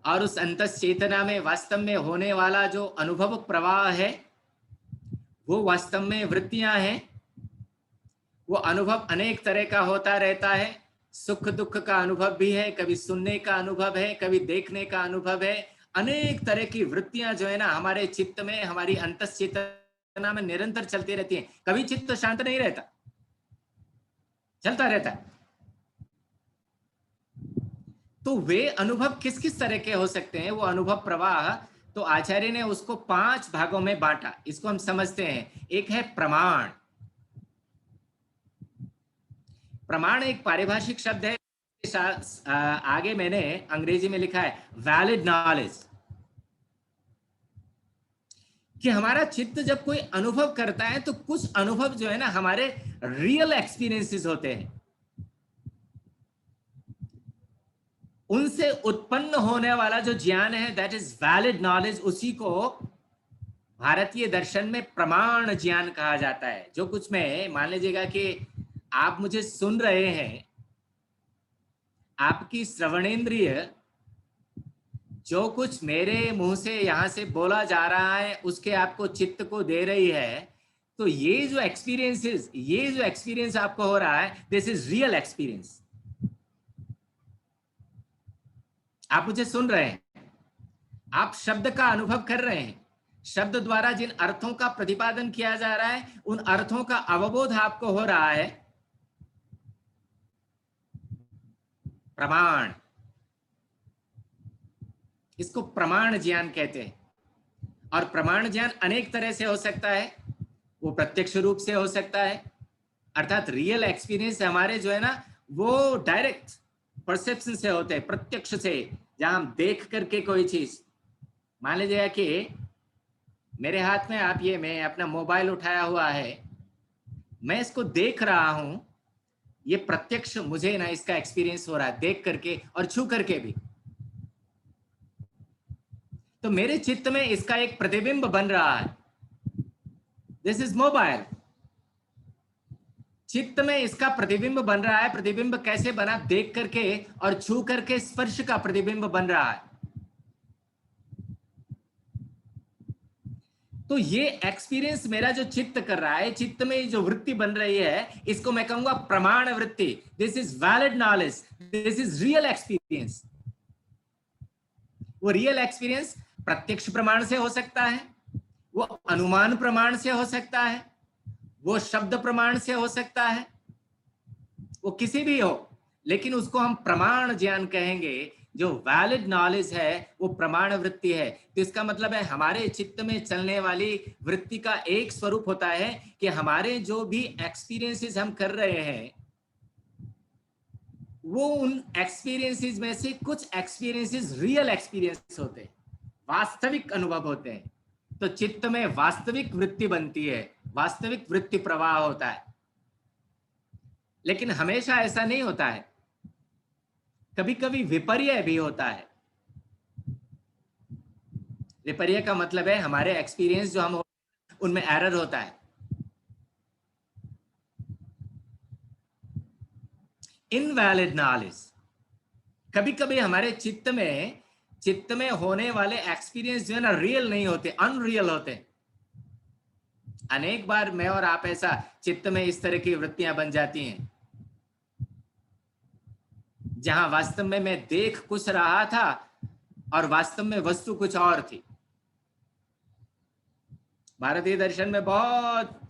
और उस अंतस चेतना में वास्तव में होने वाला जो अनुभव प्रवाह है, वो वास्तव में वृत्तियां हैं। वो अनुभव अनेक तरह का होता रहता है। सुख दुख का अनुभव भी है, कभी सुनने का अनुभव है, कभी देखने का अनुभव है। अनेक तरह की वृत्तियां जो है ना हमारे चित्त में, हमारी अंतस चेतना में निरंतर चलती रहती हैं। कभी चित्त शांत नहीं रहता, चलता रहता है। तो वे अनुभव किस किस तरह के हो सकते हैं? वो अनुभव प्रवाह, तो आचार्य ने उसको 5 भागों में बांटा। इसको हम समझते हैं। एक है प्रमाण। प्रमाण एक पारिभाषिक शब्द है। आगे मैंने अंग्रेजी में लिखा है वैलिड नॉलेज, कि हमारा चित्त जब कोई अनुभव करता है तो कुछ अनुभव जो है ना हमारे रियल एक्सपीरियंसेस होते हैं, उनसे उत्पन्न होने वाला जो ज्ञान है दैट इज वैलिड नॉलेज, उसी को भारतीय दर्शन में प्रमाण ज्ञान कहा जाता है। जो कुछ मैं, मान लीजिएगा कि आप मुझे सुन रहे हैं, आपकी श्रवणेंद्रिय जो कुछ मेरे मुंह से यहां से बोला जा रहा है उसके आपको चित्त को दे रही है, तो ये जो एक्सपीरियंस आपको हो रहा है, दिस इज रियल एक्सपीरियंस। आप मुझे सुन रहे हैं, आप शब्द का अनुभव कर रहे हैं, शब्द द्वारा जिन अर्थों का प्रतिपादन किया जा रहा है उन अर्थों का अवबोध आपको हो रहा है। प्रमाण, इसको प्रमाण ज्ञान कहते हैं। और प्रमाण ज्ञान अनेक तरह से हो सकता है। वो प्रत्यक्ष रूप से हो सकता है, अर्थात रियल एक्सपीरियंस हमारे जो है ना वो डायरेक्ट परसेप्शन से होते हैं, प्रत्यक्ष से, जहां हम देख करके कोई चीज, मान लीजिएगा कि मेरे हाथ में आप ये, मैं अपना मोबाइल उठाया हुआ है, मैं इसको देख रहा हूं, ये प्रत्यक्ष मुझे ना इसका एक्सपीरियंस हो रहा है देख करके और छू करके भी। तो मेरे चित्त में इसका एक प्रतिबिंब बन रहा है, दिस इज मोबाइल। चित्त में इसका प्रतिबिंब बन रहा है। प्रतिबिंब कैसे बना? देख करके और छू करके स्पर्श का प्रतिबिंब बन रहा है। तो ये एक्सपीरियंस मेरा जो चित्त कर रहा है, चित्त में जो वृत्ति बन रही है, इसको मैं कहूंगा प्रमाण वृत्ति। This is valid knowledge, this is real experience. वो रियल एक्सपीरियंस प्रत्यक्ष प्रमाण से हो सकता है, वो अनुमान प्रमाण से हो सकता है, वो शब्द प्रमाण से हो सकता है, वो किसी भी हो, लेकिन उसको हम प्रमाण ज्ञान कहेंगे। जो वैलिड नॉलेज है वो प्रमाण वृत्ति है। तो इसका मतलब है हमारे चित्त में चलने वाली वृत्ति का एक स्वरूप होता है कि हमारे जो भी एक्सपीरियंसेस हम कर रहे हैं, वो उन एक्सपीरियंसेस में से कुछ एक्सपीरियंसेस रियल एक्सपीरियंस होते हैं, वास्तविक अनुभव होते हैं। तो चित्त में वास्तविक वृत्ति बनती है, वास्तविक वृत्ति प्रवाह होता है। लेकिन हमेशा ऐसा नहीं होता है, कभी कभी विपर्य भी होता है। विपर्य का मतलब है हमारे एक्सपीरियंस जो हम उनमें एरर होता है। इनवैलिड नॉलेज, कभी कभी हमारे चित्त में होने वाले एक्सपीरियंस जो है ना रियल नहीं होते, अनरियल होते। अनेक बार मैं और आप ऐसा चित्त में इस तरह की वृत्तियां बन जाती हैं जहां वास्तव में मैं देख कुछ रहा था और वास्तव में वस्तु कुछ और थी। भारतीय दर्शन में बहुत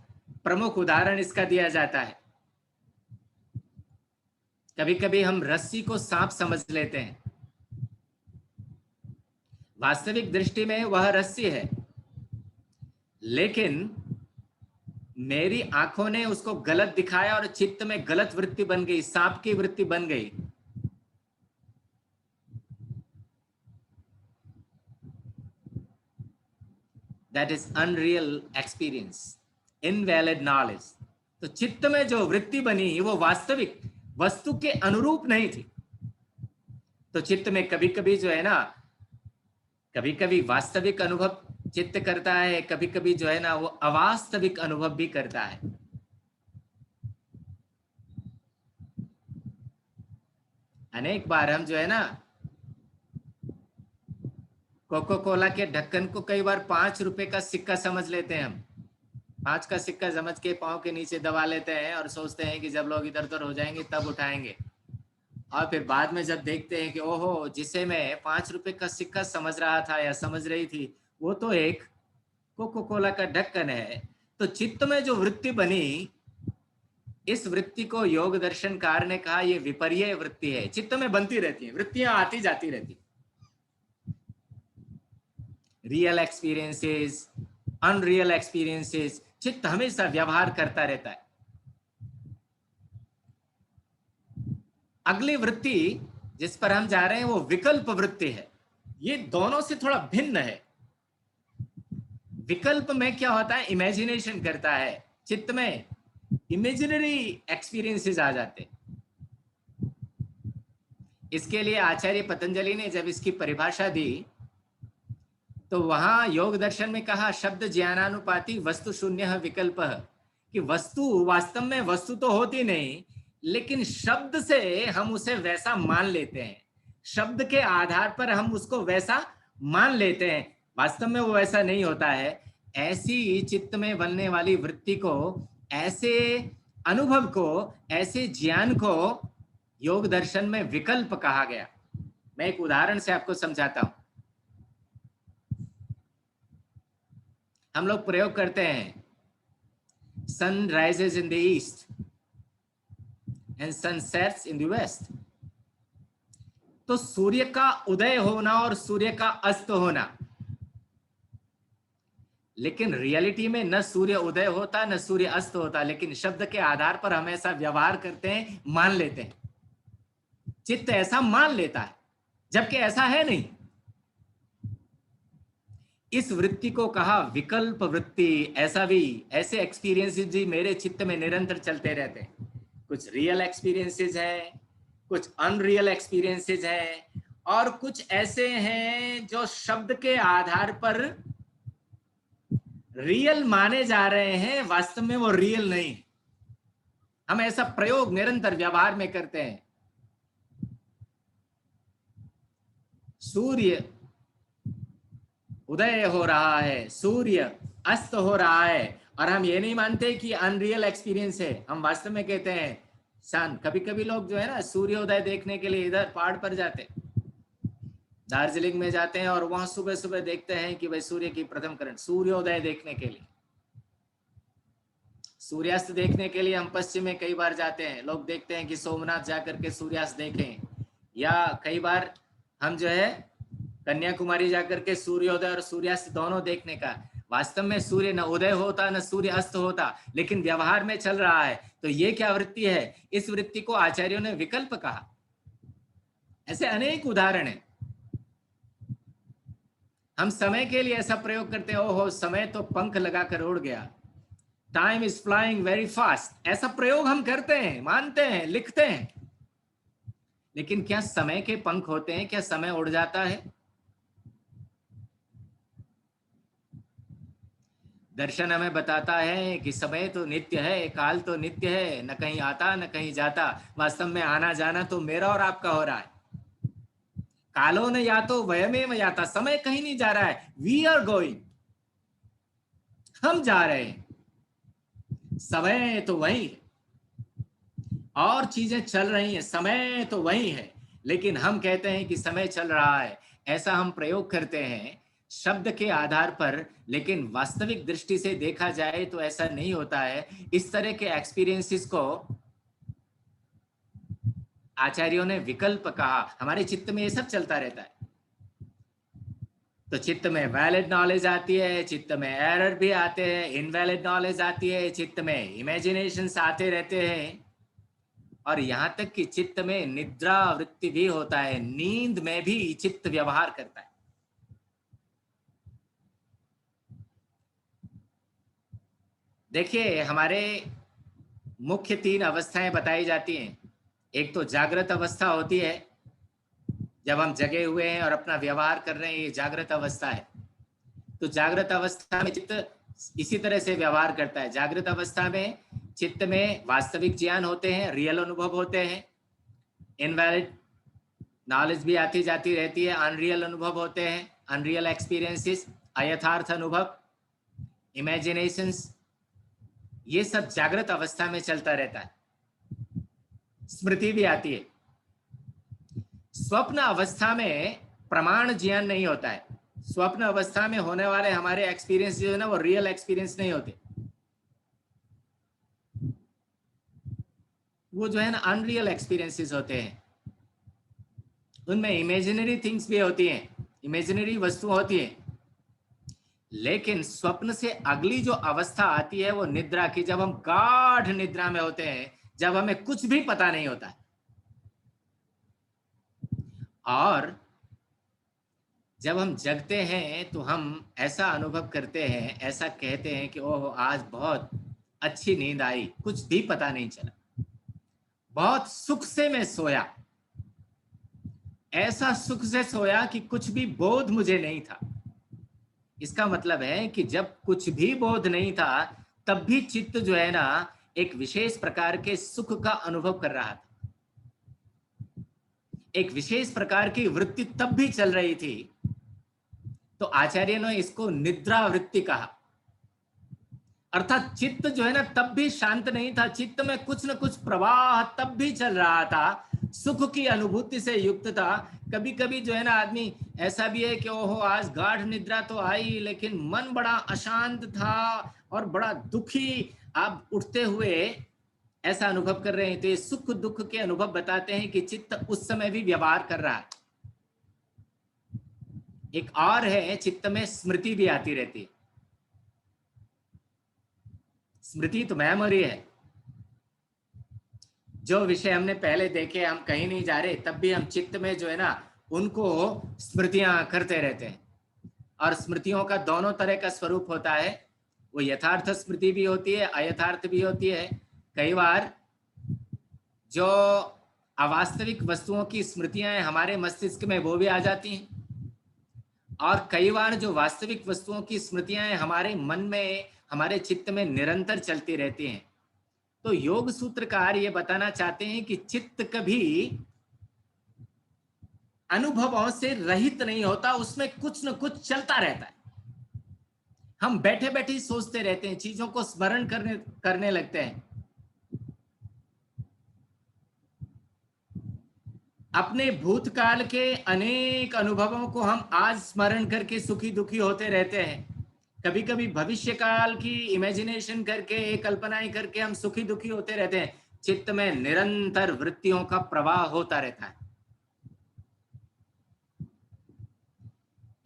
प्रमुख उदाहरण इसका दिया जाता है। कभी कभी हम रस्सी को सांप समझ लेते हैं, वास्तविक दृष्टि में वह रस्सी है, लेकिन मेरी आंखों ने उसको गलत दिखाया और चित्त में गलत वृत्ति बन गई, सांप की वृत्ति बन गई। That is unreal experience, invalid knowledge। तो चित्त में जो वृत्ति बनी वो वास्तविक वस्तु के अनुरूप नहीं थी। तो चित्त में कभी कभी जो है ना, कभी कभी वास्तविक अनुभव चित्त करता है, कभी कभी जो है ना वो अवास्तविक अनुभव भी करता है। अनेक बार हम जो है ना कोको कोला के ढक्कन को कई बार 5 रुपए का सिक्का समझ लेते हैं। हम 5 का सिक्का समझ के पांव के नीचे दबा लेते हैं और सोचते हैं कि जब लोग इधर उधर हो जाएंगे तब उठाएंगे। और फिर बाद में जब देखते हैं कि ओहो, जिसे मैं 5 रुपए का सिक्का समझ रहा था या समझ रही थी वो तो एक कोको कोला का ढक्कन है। तो चित्त में जो वृत्ति बनी, इस वृत्ति को योग दर्शनकार ने कहा ये विपर्य वृत्ति है। चित्त में बनती रहती है, वृत्तियां आती जाती रहती। रियल एक्सपीरियंसेस, अनरियल एक्सपीरियंसेस, चित्त हमेशा व्यवहार करता रहता है। अगली वृत्ति जिस पर हम जा रहे हैं वो विकल्प वृत्ति है। ये दोनों से थोड़ा भिन्न है। विकल्प में क्या होता है, इमेजिनेशन करता है, चित्त में इमेजिनरी एक्सपीरियंसेस आ जाते हैं। इसके लिए आचार्य पतंजलि ने जब इसकी परिभाषा दी तो वहां योग दर्शन में कहा, शब्द ज्ञानानुपाति वस्तु शून्य विकल्प, कि वस्तु वास्तव में वस्तु तो होती नहीं, लेकिन शब्द से हम उसे वैसा मान लेते हैं, शब्द के आधार पर हम उसको वैसा मान लेते हैं, वास्तव में वो वैसा नहीं होता है। ऐसी चित्त में बनने वाली वृत्ति को, ऐसे अनुभव को, ऐसे ज्ञान को योग दर्शन में विकल्प कहा गया। मैं एक उदाहरण से आपको समझाता हूं। हम लोग प्रयोग करते हैं, sun rises in the east and sun sets in the west. तो सूर्य का उदय होना और सूर्य का अस्त होना, लेकिन रियलिटी में न सूर्य उदय होता न सूर्य अस्त होता, लेकिन शब्द के आधार पर हम ऐसा व्यवहार करते हैं, मान लेते हैं, चित्त ऐसा मान लेता है, जबकि ऐसा है नहीं। इस वृत्ति को कहा विकल्प वृत्ति। ऐसा भी, ऐसे एक्सपीरियंसेस भी मेरे चित्त में निरंतर चलते रहते हैं। कुछ रियल एक्सपीरियंसेस हैं, कुछ अनरियल एक्सपीरियंसेस हैं, और कुछ ऐसे हैं जो शब्द के आधार पर रियल माने जा रहे हैं, वास्तव में वो रियल नहीं। हम ऐसा प्रयोग निरंतर व्यवहार में करते हैं। सूर्य उदय हो रहा है, सूर्य अस्त हो रहा है, और हम ये नहीं मानते कि अनरियल एक्सपीरियंस है, हम वास्तव में कहते हैं सन। कभी कभी लोग जो है ना सूर्योदय देखने के लिए इधर पहाड़ पर जाते हैं, दार्जिलिंग में जाते हैं, और वहां सुबह सुबह देखते हैं कि भाई सूर्य की प्रथम किरण, सूर्योदय देखने के लिए। सूर्यास्त देखने के लिए हम पश्चिम में कई बार जाते हैं, लोग देखते हैं कि सोमनाथ जाकर के सूर्यास्त देखें, या कई बार हम जो है कन्याकुमारी जाकर के सूर्योदय और सूर्यास्त दोनों देखने का। वास्तव में सूर्य न उदय होता न सूर्य अस्त होता, लेकिन व्यवहार में चल रहा है। तो ये क्या वृत्ति है? इस वृत्ति को आचार्यों ने विकल्प कहा। ऐसे अनेक उदाहरण हैं। हम समय के लिए ऐसा प्रयोग करते हैं, ओहो समय तो पंख लगाकर उड़ गया, time is flying very fast. ऐसा प्रयोग हम करते हैं, मानते हैं, लिखते हैं, लेकिन क्या समय के पंख होते हैं? क्या समय उड़ जाता है? दर्शन हमें बताता है कि समय तो नित्य है, काल तो नित्य है, न कहीं आता न कहीं जाता। वास्तव में आना जाना तो मेरा और आपका हो रहा है। कालो न या तो वयमेव याता, समय कहीं नहीं जा रहा है, वी आर गोइंग, हम जा रहे हैं। समय तो वही है और चीजें चल रही हैं, समय तो वही है, लेकिन हम कहते हैं कि समय चल रहा है। ऐसा हम प्रयोग करते हैं शब्द के आधार पर, लेकिन वास्तविक दृष्टि से देखा जाए तो ऐसा नहीं होता है। इस तरह के एक्सपीरियंसेस को आचार्यों ने विकल्प कहा। हमारे चित्त में ये सब चलता रहता है। तो चित्त में वैलिड नॉलेज आती है, चित्त में एरर भी आते हैं, इनवैलिड नॉलेज आती है, चित्त में इमेजिनेशंस आते रहते हैं, और यहां तक कि चित्त में निद्रा वृत्ति भी होता है। नींद में भी चित्त व्यवहार करता है। देखिए, हमारे मुख्य 3 अवस्थाएं बताई जाती हैं। एक तो जागृत अवस्था होती है, जब हम जगे हुए हैं और अपना व्यवहार कर रहे हैं, ये जागृत अवस्था है। तो जागृत अवस्था में चित्त इसी तरह से व्यवहार करता है। जागृत अवस्था में चित्त में वास्तविक ज्ञान होते हैं, रियल अनुभव होते हैं, इनवैलिड नॉलेज भी आती जाती रहती है, अनरियल अनुभव होते हैं, अनरियल एक्सपीरियंसेस, अयथार्थ अनुभव, इमेजिनेशंस, ये सब जागृत अवस्था में चलता रहता है। स्मृति भी आती है। स्वप्न अवस्था में प्रमाण ज्ञान नहीं होता है। स्वप्न अवस्था में होने वाले हमारे एक्सपीरियंस जो है ना, वो रियल एक्सपीरियंस नहीं होते, वो जो है ना अनरियल एक्सपीरियंसेस होते हैं। उनमें इमेजिनरी थिंग्स भी होती हैं, इमेजिनरी वस्तु होती है। लेकिन स्वप्न से अगली जो अवस्था आती है वो निद्रा की, जब हम गाढ़ निद्रा में होते हैं, जब हमें कुछ भी पता नहीं होता है, और जब हम जगते हैं तो हम ऐसा अनुभव करते हैं, ऐसा कहते हैं कि ओह आज बहुत अच्छी नींद आई, कुछ भी पता नहीं चला, बहुत सुख से मैं सोया, ऐसा सुख से सोया कि कुछ भी बोध मुझे नहीं था। इसका मतलब है कि जब कुछ भी बोध नहीं था तब भी चित्त जो है ना एक विशेष प्रकार के सुख का अनुभव कर रहा था, एक विशेष प्रकार की वृत्ति तब भी चल रही थी। तो आचार्य ने इसको निद्रा वृत्ति कहा, अर्थात चित्त जो है ना तब भी शांत नहीं था, चित्त में कुछ न कुछ प्रवाह तब भी चल रहा था, सुख की अनुभूति से युक्त था। कभी कभी जो है ना आदमी ऐसा भी है कि ओहो आज गाढ़ निद्रा तो आई लेकिन मन बड़ा अशांत था और बड़ा दुखी, आप उठते हुए ऐसा अनुभव कर रहे हैं। तो ये सुख दुख के अनुभव बताते हैं कि चित्त उस समय भी व्यवहार कर रहा है। एक और है, चित्त में स्मृति भी आती रहती है। स्मृति तो मेमोरी है, जो विषय हमने पहले देखे हम कहीं नहीं जा रहे तब भी हम चित्त में जो है ना उनको स्मृतियां करते रहते हैं। और स्मृतियों का दोनों तरह का स्वरूप होता है, वो यथार्थ स्मृति भी होती है, अयथार्थ भी होती है। कई बार जो अवास्तविक वस्तुओं की स्मृतियां हैं हमारे मस्तिष्क में वो भी आ जाती हैं, और कई बार जो वास्तविक वस्तुओं की स्मृतियां हैं हमारे मन में, हमारे चित्त में निरंतर चलती रहती हैं। तो योग सूत्रकार ये बताना चाहते हैं कि चित्त कभी अनुभवों से रहित नहीं होता, उसमें कुछ न कुछ चलता रहता है। हम बैठे बैठे सोचते रहते हैं, चीजों को स्मरण करने लगते हैं, अपने भूतकाल के अनेक अनुभवों को हम आज स्मरण करके सुखी दुखी होते रहते हैं। कभी कभी भविष्य काल की इमेजिनेशन करके, कल्पनाएं करके हम सुखी दुखी होते रहते हैं। चित्त में निरंतर वृत्तियों का प्रवाह होता रहता है।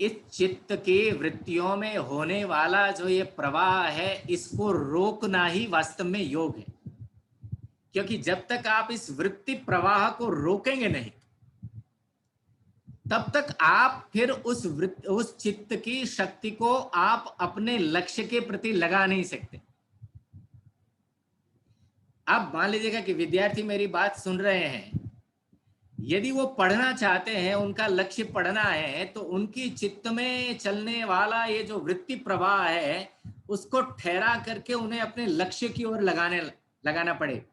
इस चित्त की वृत्तियों में होने वाला जो ये प्रवाह है, इसको रोकना ही वास्तव में योग है। क्योंकि जब तक आप इस वृत्ति प्रवाह को रोकेंगे नहीं, तब तक आप फिर उस चित्त की शक्ति को आप अपने लक्ष्य के प्रति लगा नहीं सकते। अब मान लीजिएगा कि विद्यार्थी मेरी बात सुन रहे हैं, यदि वो पढ़ना चाहते हैं, उनका लक्ष्य पढ़ना है, तो उनकी चित्त में चलने वाला ये जो वृत्ति प्रवाह है उसको ठहरा करके उन्हें अपने लक्ष्य की ओर लगाना पड़े।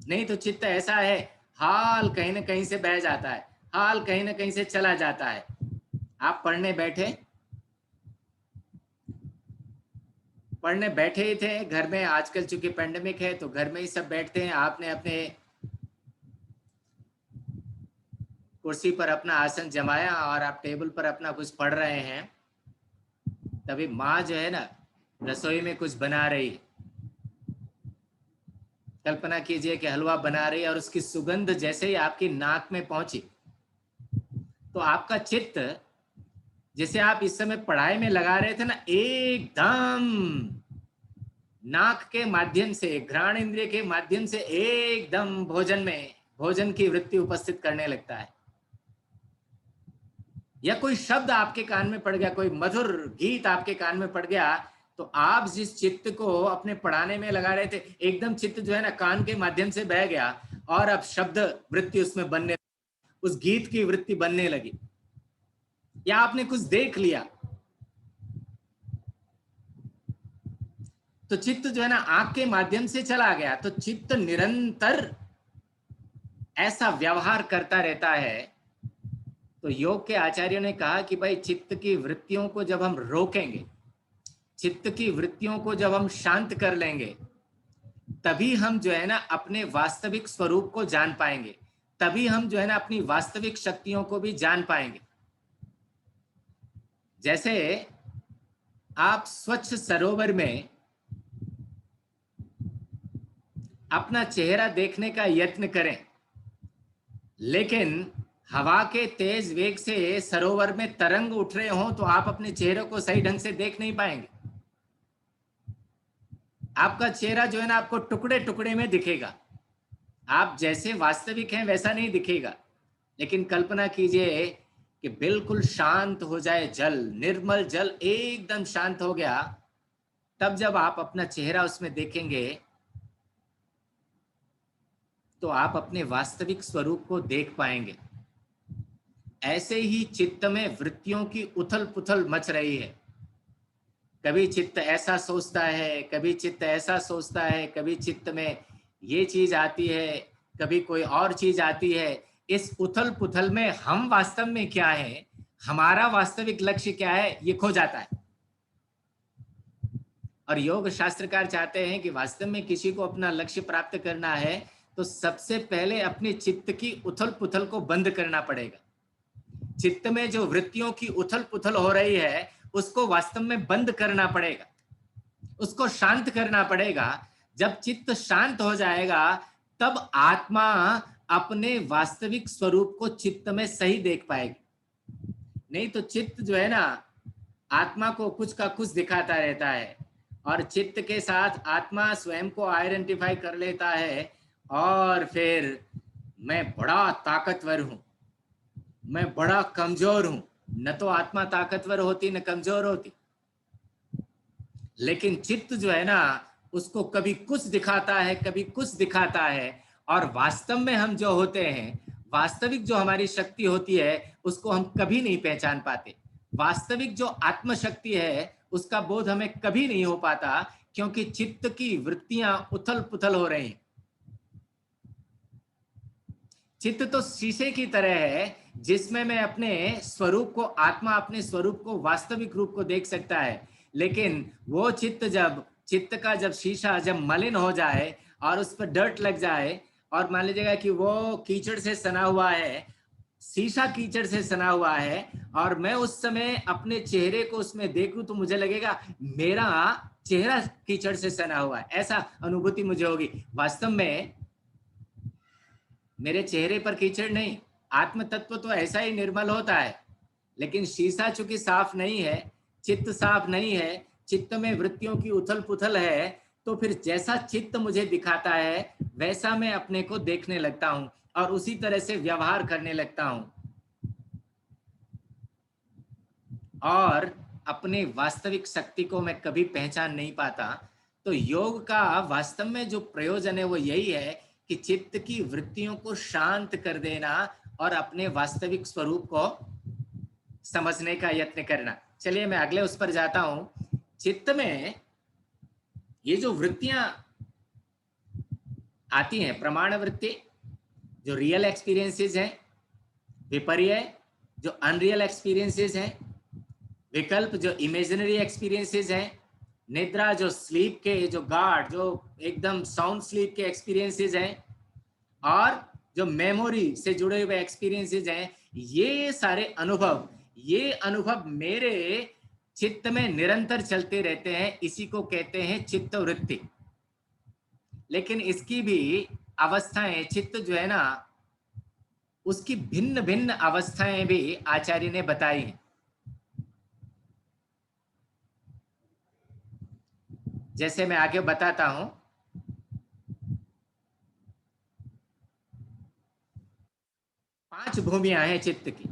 नहीं तो चित्त ऐसा है, हाल कहीं ना कहीं से बह जाता है, हाल कहीं ना कहीं से चला जाता है। आप पढ़ने बैठे ही थे घर में, आजकल चूंकि पेंडेमिक है तो घर में ही सब बैठते हैं, आपने अपने कुर्सी पर अपना आसन जमाया और आप टेबल पर अपना कुछ पढ़ रहे हैं, तभी माँ जो है ना रसोई में कुछ बना रही है। कल्पना कीजिए कि हलवा बना रही है और उसकी सुगंध जैसे ही आपकी नाक में पहुंची तो आपका चित्त, जैसे आप इस समय पढ़ाई में लगा रहे थे ना, एकदम नाक के माध्यम से, घ्राण इंद्रिय के माध्यम से एकदम भोजन की वृत्ति उपस्थित करने लगता है। या कोई शब्द आपके कान में पड़ गया, कोई मधुर गीत आपके कान में पड़ गया, तो आप जिस चित्त को अपने पढ़ाने में लगा रहे थे, एकदम चित्त जो है ना कान के माध्यम से बह गया और अब शब्द वृत्ति उसमें बनने, उस गीत की वृत्ति बनने लगी। या आपने कुछ देख लिया तो चित्त जो है ना आंख के माध्यम से चला गया। तो चित्त निरंतर ऐसा व्यवहार करता रहता है। तो योग के आचार्यों ने कहा कि भाई चित्त की वृत्तियों को जब हम रोकेंगे, चित्त की वृत्तियों को जब हम शांत कर लेंगे, तभी हम जो है ना अपने वास्तविक स्वरूप को जान पाएंगे, तभी हम जो है ना अपनी वास्तविक शक्तियों को भी जान पाएंगे। जैसे आप स्वच्छ सरोवर में अपना चेहरा देखने का यत्न करें, लेकिन हवा के तेज वेग से सरोवर में तरंग उठ रहे हो तो आप अपने चेहरे को सही ढंग से देख नहीं पाएंगे। आपका चेहरा जो है ना आपको टुकड़े टुकड़े में दिखेगा, आप जैसे वास्तविक हैं वैसा नहीं दिखेगा। लेकिन कल्पना कीजिए कि बिल्कुल शांत हो जाए जल, निर्मल जल एकदम शांत हो गया, तब जब आप अपना चेहरा उसमें देखेंगे तो आप अपने वास्तविक स्वरूप को देख पाएंगे। ऐसे ही चित्त में वृत्तियों की उथल पुथल मच रही है। कभी चित्त ऐसा सोचता है, कभी चित्त ऐसा सोचता है, कभी चित्त में ये चीज आती है, कभी कोई और चीज आती है। इस उथल पुथल में हम वास्तव में क्या है, हमारा वास्तविक लक्ष्य क्या है, ये खो जाता है। और योग शास्त्रकार चाहते हैं कि वास्तव में किसी को अपना लक्ष्य प्राप्त करना है तो सबसे पहले अपने चित्त की उथल पुथल को बंद करना पड़ेगा। चित्त में जो वृत्तियों की उथल पुथल हो रही है उसको वास्तव में बंद करना पड़ेगा, उसको शांत करना पड़ेगा। जब चित्त शांत हो जाएगा तब आत्मा अपने वास्तविक स्वरूप को चित्त में सही देख पाएगी। नहीं तो चित्त जो है ना आत्मा को कुछ का कुछ दिखाता रहता है और चित्त के साथ आत्मा स्वयं को आइडेंटिफाई कर लेता है और फिर मैं बड़ा ताकतवर हूं, मैं बड़ा कमजोर हूं। न तो आत्मा ताकतवर होती न कमजोर होती, लेकिन चित्त जो है ना उसको कभी कुछ दिखाता है, कभी कुछ दिखाता है। और वास्तव में हम जो होते हैं, वास्तविक जो हमारी शक्ति होती है उसको हम कभी नहीं पहचान पाते। वास्तविक जो आत्मशक्ति है उसका बोध हमें कभी नहीं हो पाता, क्योंकि चित्त की वृत्तियां उथल पुथल हो रही हैं। चित्त तो शीशे की तरह है जिसमें मैं अपने स्वरूप को, आत्मा अपने स्वरूप को, वास्तविक रूप को देख सकता है। लेकिन वो चित्त का जब शीशा जब मलिन हो जाए और उस पर डर्ट लग जाए और मान लीजिएगा कि वो कीचड़ से सना हुआ है, शीशा कीचड़ से सना हुआ है, और मैं उस समय अपने चेहरे को उसमें देखूं तो मुझे लगेगा मेरा चेहरा कीचड़ से सना हुआ है, ऐसा अनुभूति मुझे होगी। वास्तव में मेरे चेहरे पर कीचड़ नहीं, आत्म तत्व तो ऐसा ही निर्मल होता है। लेकिन शीशा चूंकि साफ नहीं है, चित्त साफ नहीं है, चित्त में वृत्तियों की उथल पुथल है, तो फिर जैसा चित्त मुझे दिखाता है वैसा मैं अपने को देखने लगता हूं और उसी तरह से व्यवहार करने लगता हूं और अपने वास्तविक शक्ति को मैं कभी पहचान नहीं पाता। तो योग का वास्तव में जो प्रयोजन है वो यही है कि चित्त की वृत्तियों को शांत कर देना और अपने वास्तविक स्वरूप को समझने का यत्न करना। चलिए मैं अगले उस पर जाता हूं। चित्त में ये जो वृत्तियां आती हैं, प्रमाण वृत्ति जो रियल एक्सपीरियंसेस हैं, विपर्य जो अनरियल एक्सपीरियंसेस हैं, विकल्प जो इमेजिनरी एक्सपीरियंसेस हैं, निद्रा जो स्लीप के, जो गाढ़, जो एकदम साउंड स्लीप के एक्सपीरियंसेस हैं, और जो मेमोरी से जुड़े हुए एक्सपीरियंसेस हैं। ये सारे अनुभव, ये अनुभव मेरे चित्त में निरंतर चलते रहते हैं, इसी को कहते हैं चित्त वृत्ति। लेकिन इसकी भी अवस्थाएं, चित्त जो है ना उसकी भिन्न भिन्न अवस्थाएं भी आचार्य ने बताई हैं। जैसे मैं आगे बताता हूं, पांच भूमियां हैं चित्त की,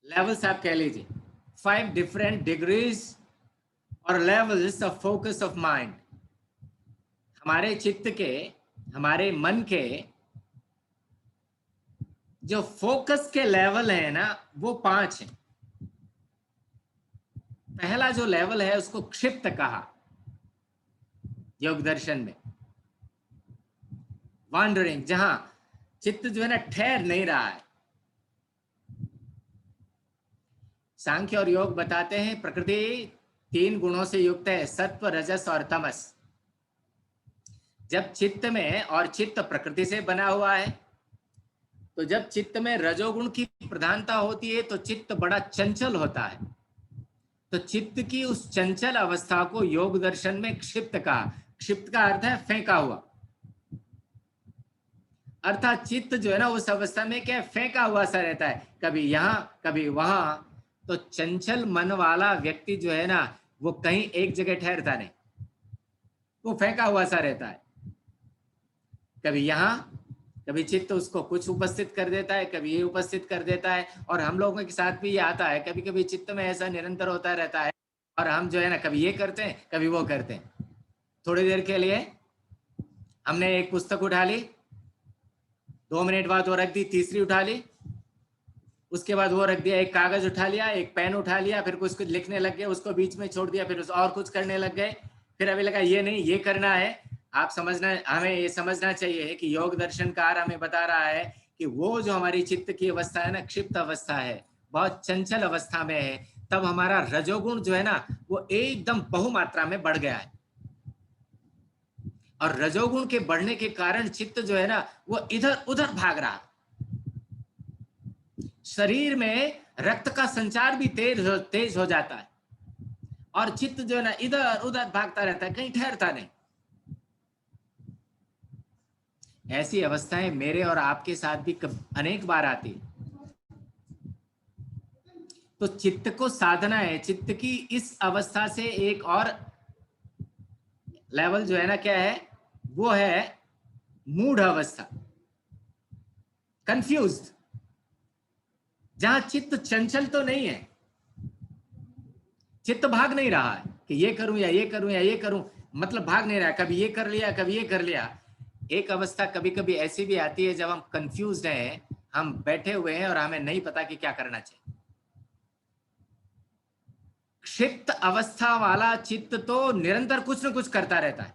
लेवल्स आप कह लीजिए, 5 डिफरेंट डिग्रीज और levels of focus of mind. हमारे चित्त के, हमारे मन के जो फोकस के लेवल है ना वो 5 हैं। पहला जो लेवल है उसको क्षिप्त कहा योग दर्शन में, वॉन्डरिंग, जहां चित्त जो है ना ठहर नहीं रहा है। सांख्य और योग बताते हैं प्रकृति 3 गुणों से युक्त है, सत्व, रजस और तमस। जब चित्त में, और चित्त प्रकृति से बना हुआ है, तो जब चित्त में रजोगुण की प्रधानता होती है तो चित्त बड़ा चंचल होता है। तो चित्त की उस चंचल अवस्था को योग दर्शन में क्षिप्त कहा। क्षिप्त का अर्थ है फेंका हुआ। अर्थात चित्त जो है ना उस अवस्था में क्या फेंका हुआ सा रहता है, कभी यहाँ कभी वहां। तो चंचल मन वाला व्यक्ति जो है ना वो कहीं एक जगह ठहरता नहीं, वो फेंका हुआ सा रहता है, कभी यहाँ कभी चित्त उसको कुछ उपस्थित कर देता है, कभी ये उपस्थित कर देता है। और हम लोगों के साथ भी ये आता है, कभी कभी चित्त में ऐसा निरंतर होता रहता है और हम जो है ना कभी ये करते हैं कभी वो करते हैं। थोड़ी देर के लिए हमने एक पुस्तक उठा ली, 2 मिनट बाद वो रख दी, तीसरी उठा ली, उसके बाद वो रख दिया, एक कागज उठा लिया, एक पेन उठा लिया, फिर कुछ लिखने लग गए, उसको बीच में छोड़ दिया, फिर और कुछ करने लग गए, फिर अभी लगा ये नहीं ये करना है। आप समझना, हमें ये समझना चाहिए कि योग दर्शनकार हमें बता रहा है कि वो जो हमारी चित्त की अवस्था है ना, क्षिप्त अवस्था है, बहुत चंचल अवस्था में है, तब हमारा रजोगुण जो है ना वो एकदम बहुमात्रा में बढ़ गया है। और रजोगुण के बढ़ने के कारण चित्त जो है ना वो इधर उधर भाग रहा, शरीर में रक्त का संचार भी तेज हो जाता है और चित्त जो है ना इधर उधर भागता रहता है, कहीं ठहरता नहीं। ऐसी अवस्थाएं मेरे और आपके साथ भी अनेक बार आती। तो चित्त को साधना है, चित्त की इस अवस्था से एक और लेवल जो है ना क्या है, वो है मूढ़ अवस्था, कंफ्यूज्ड, जहां चित्त चंचल तो नहीं है, चित्त भाग नहीं रहा है कि ये करूं या ये करूं या ये करूं, मतलब भाग नहीं रहा, कभी ये कर लिया कभी ये कर लिया। एक अवस्था कभी कभी ऐसी भी आती है जब हम कंफ्यूज्ड हैं, हम बैठे हुए हैं और हमें नहीं पता कि क्या करना चाहिए। क्षिप्त अवस्था वाला चित्त तो निरंतर कुछ न कुछ करता रहता है,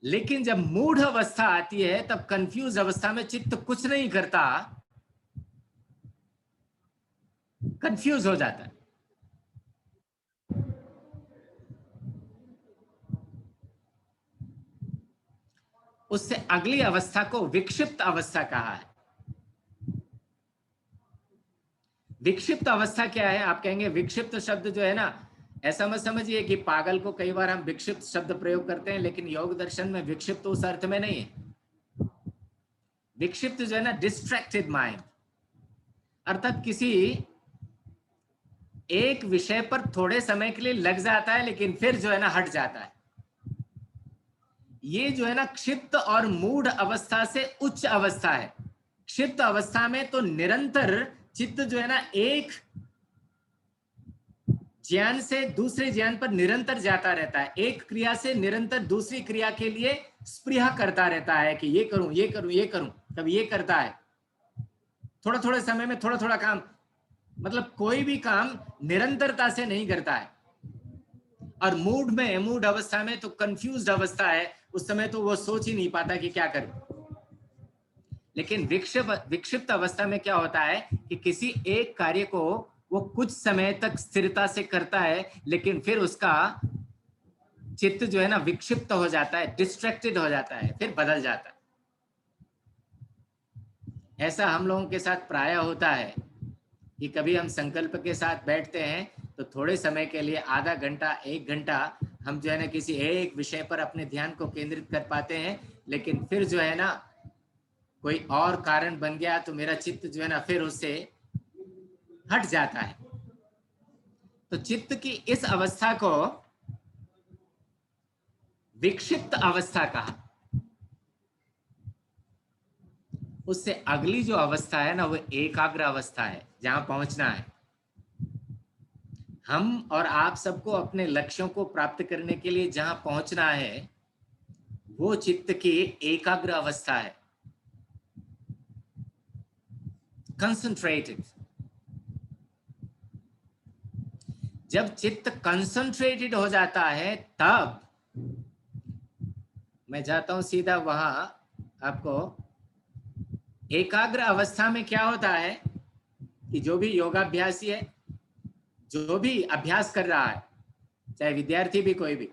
लेकिन जब मूढ़ अवस्था आती है तब कंफ्यूज अवस्था में चित्त कुछ नहीं करता, कंफ्यूज हो जाता है। उससे अगली अवस्था को विक्षिप्त अवस्था कहा है। विक्षिप्त अवस्था क्या है? आप कहेंगे विक्षिप्त शब्द जो है ना, ऐसा मत समझिए कि पागल को कई बार हम विक्षिप्त शब्द प्रयोग करते हैं, लेकिन योग दर्शन में विक्षिप्त उस अर्थ में नहीं है। विक्षिप्त जो है ना डिस्ट्रैक्टेड माइंड, अर्थात किसी एक विषय पर थोड़े समय के लिए लग जाता है लेकिन फिर जो है ना हट जाता है। ये जो है ना क्षिप्त और मूढ़ अवस्था से उच्च अवस्था है। क्षिप्त अवस्था में तो निरंतर चित्त जो है ना एक ज्ञान से दूसरे ज्ञान पर निरंतर जाता रहता है, एक क्रिया से निरंतर दूसरी क्रिया के लिए स्पृहा करता रहता है कि ये करूं ये करूं ये करूं, कभी ये करता है, थोड़ा थोड़ा समय में थोड़ा थोड़ा काम, मतलब कोई भी काम निरंतरता से नहीं करता है। और मूड में, मूड अवस्था में तो कंफ्यूज्ड अवस्था है, उस समय तो वो सोच ही नहीं पाता कि क्या करूं। लेकिन विक्षिप्त अवस्था में क्या होता है कि किसी एक कार्य को वो कुछ समय तक स्थिरता से करता है, लेकिन फिर उसका चित्त जो है ना विक्षिप्त हो जाता है, डिस्ट्रैक्टेड हो जाता है, फिर बदल जाता है। ऐसा हम लोगों के साथ प्राय होता है कि कभी हम संकल्प के साथ बैठते हैं तो थोड़े समय के लिए आधा घंटा 1 घंटा हम जो है ना किसी एक विषय पर अपने ध्यान को केंद्रित कर पाते हैं, लेकिन फिर जो है ना कोई और कारण बन गया तो मेरा चित्त जो है ना फिर उससे हट जाता है। तो चित्त की इस अवस्था को विक्षिप्त अवस्था कहा। उससे अगली जो अवस्था है ना वो एकाग्र अवस्था है, जहां पहुंचना है। हम और आप सबको अपने लक्ष्यों को प्राप्त करने के लिए जहां पहुंचना है वो चित्त की एकाग्र अवस्था है, कंसंट्रेटेड। जब चित्त कंसंट्रेटेड हो जाता है तब मैं जाता हूं सीधा वहां। आपको एकाग्र अवस्था में क्या होता है कि जो भी योगाभ्यासी है, जो भी अभ्यास कर रहा है, चाहे विद्यार्थी भी कोई भी,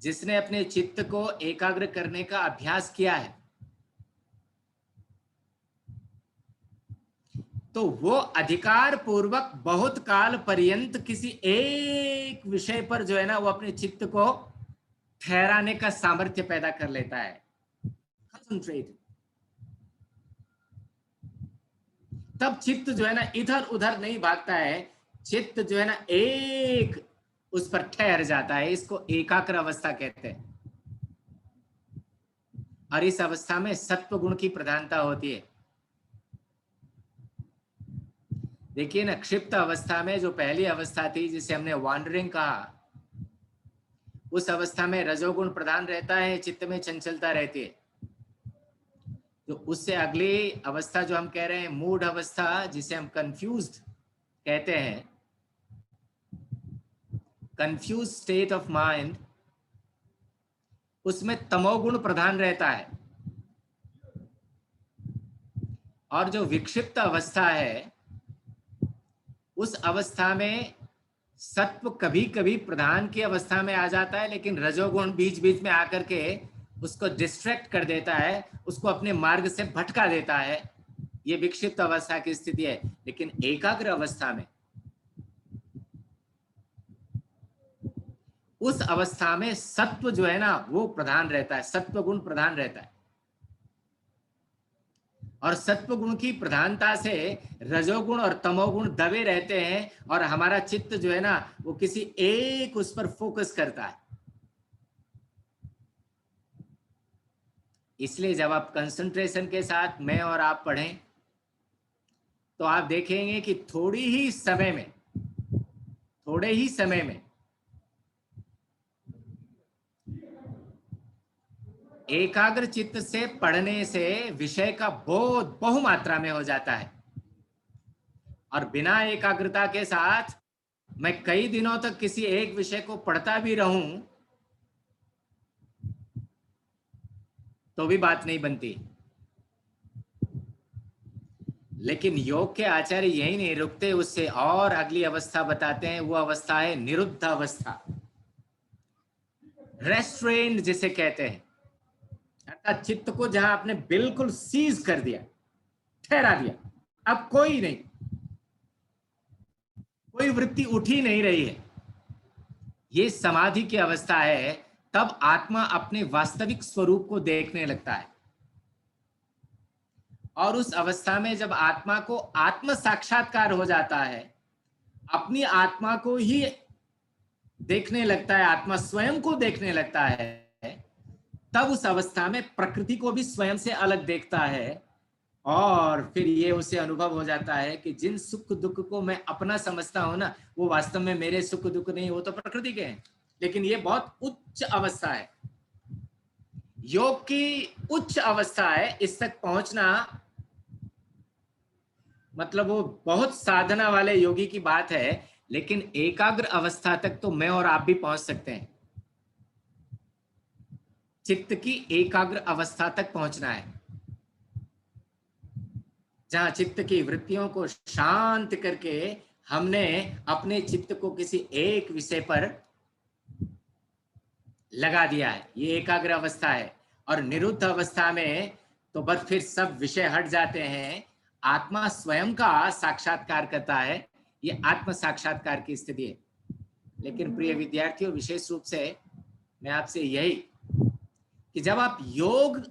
जिसने अपने चित्त को एकाग्र करने का अभ्यास किया है, तो वो अधिकार पूर्वक बहुत काल पर्यंत किसी एक विषय पर जो है ना वो अपने चित्त को ठहराने का सामर्थ्य पैदा कर लेता है, कॉन्सेंट्रेटेड, तब चित्त जो है ना इधर उधर नहीं भागता है, चित्त जो है ना एक उस पर ठहर जाता है। इसको एकाग्र अवस्था कहते हैं। और इस अवस्था में सत्व गुण की प्रधानता होती है। देखिए ना, क्षिप्त अवस्था में जो पहली अवस्था थी जिसे हमने वॉन्डरिंग कहा, उस अवस्था में रजोगुण प्रधान रहता है, चित्त में चंचलता रहती है। तो उससे अगली अवस्था जो हम कह रहे हैं मूड अवस्था, जिसे हम कंफ्यूज्ड कहते हैं, कंफ्यूज स्टेट ऑफ माइंड, उसमें तमोगुण प्रधान रहता है। और जो विक्षिप्त अवस्था है, उस अवस्था में सत्व कभी कभी प्रधान की अवस्था में आ जाता है, लेकिन रजोगुण बीच बीच में आकर के उसको डिस्ट्रैक्ट कर देता है, उसको अपने मार्ग से भटका देता है। ये विक्षिप्त अवस्था की स्थिति है। लेकिन एकाग्र अवस्था में, उस अवस्था में सत्व जो है ना वो प्रधान रहता है, सत्व गुण प्रधान रहता है। और सत्व गुण की प्रधानता से रजोगुण और तमोगुण दबे रहते हैं, और हमारा चित्त जो है ना वो किसी एक उस पर फोकस करता है। इसलिए जब आप कंसंट्रेशन के साथ मैं और आप पढ़ें, तो आप देखेंगे कि थोड़े ही समय में एकाग्र चित्त से पढ़ने से विषय का बोध बहुमात्रा में हो जाता है। और बिना एकाग्रता के साथ मैं कई दिनों तक किसी एक विषय को पढ़ता भी रहूं तो भी बात नहीं बनती। लेकिन योग के आचार्य यही नहीं रुकते, उससे और अगली अवस्था बताते हैं। वो अवस्था है निरुद्ध अवस्था, रेस्ट्रेन्ड जिसे कहते हैं। अर्थात चित्त को जहां आपने बिल्कुल सीज कर दिया, ठहरा दिया, अब कोई नहीं, कोई वृत्ति उठ ही नहीं रही है, ये समाधि की अवस्था है। तब आत्मा अपने वास्तविक स्वरूप को देखने लगता है। और उस अवस्था में जब आत्मा को आत्म साक्षात्कार हो जाता है, अपनी आत्मा को ही देखने लगता है, आत्मा स्वयं को देखने लगता है, तब उस अवस्था में प्रकृति को भी स्वयं से अलग देखता है। और फिर ये उसे अनुभव हो जाता है कि जिन सुख दुख को मैं अपना समझता हूं ना, वो वास्तव में मेरे सुख दुख नहीं, वो तो प्रकृति के हैं। लेकिन ये बहुत उच्च अवस्था है, योग की उच्च अवस्था है। इस तक पहुंचना मतलब वो बहुत साधना वाले योगी की बात है। लेकिन एकाग्र अवस्था तक तो मैं और आप भी पहुंच सकते हैं। चित्त की एकाग्र अवस्था तक पहुंचना है, जहां चित्त की वृत्तियों को शांत करके हमने अपने चित्त को किसी एक विषय पर लगा दिया है, ये एकाग्र अवस्था है। और निरुद्ध अवस्था में तो बस फिर सब विषय हट जाते हैं, आत्मा स्वयं का साक्षात्कार करता है। ये आत्म साक्षात्कार की स्थिति है। लेकिन प्रिय विद्यार्थियों, विशेष रूप से मैं आपसे यही कि जब आप योग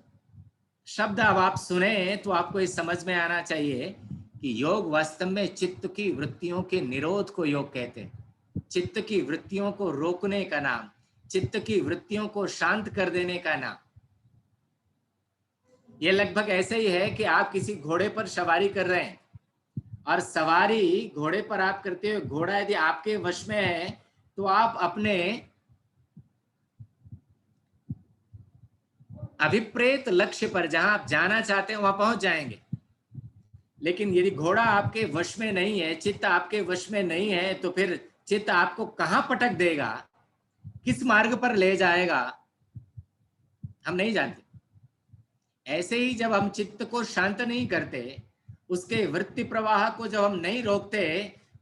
शब्द अब आप सुने तो आपको ये समझ में आना चाहिए कि योग वास्तव में चित्त की वृत्तियों के निरोध को योग कहते हैं। चित्त की वृत्तियों को रोकने का नाम, चित्त की वृत्तियों को शांत कर देने का नाम। ये लगभग ऐसे ही है कि आप किसी घोड़े पर सवारी कर रहे हैं, और सवारी घोड़े पर आप करते हुए, घोड़ा यदि आपके वश में है तो आप अपने अभिप्रेत लक्ष्य पर, जहां आप जाना चाहते हैं, वहां पहुंच जाएंगे। लेकिन यदि घोड़ा आपके वश में नहीं है, चित्त आपके वश में नहीं है, तो फिर चित्त आपको कहां पटक देगा, किस मार्ग पर ले जाएगा, हम नहीं जानते। ऐसे ही जब हम चित्त को शांत नहीं करते, उसके वृत्ति प्रवाह को जब हम नहीं रोकते,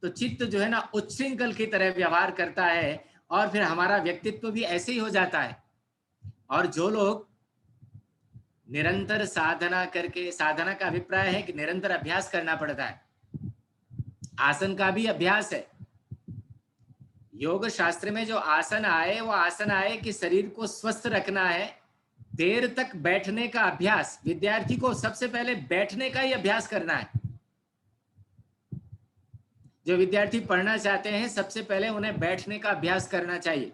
तो चित्त जो है ना उच्छृंखल की तरह व्यवहार करता है, और फिर हमारा व्यक्तित्व भी ऐसे ही हो जाता है। और जो लोग निरंतर साधना करके, साधना का अभिप्राय है कि निरंतर अभ्यास करना पड़ता है, आसन का भी अभ्यास है। योग शास्त्र में जो आसन आए, वो आसन आए कि शरीर को स्वस्थ रखना है, देर तक बैठने का अभ्यास, विद्यार्थी को सबसे पहले बैठने का ही अभ्यास करना है। जो विद्यार्थी पढ़ना चाहते हैं सबसे पहले उन्हें बैठने का अभ्यास करना चाहिए।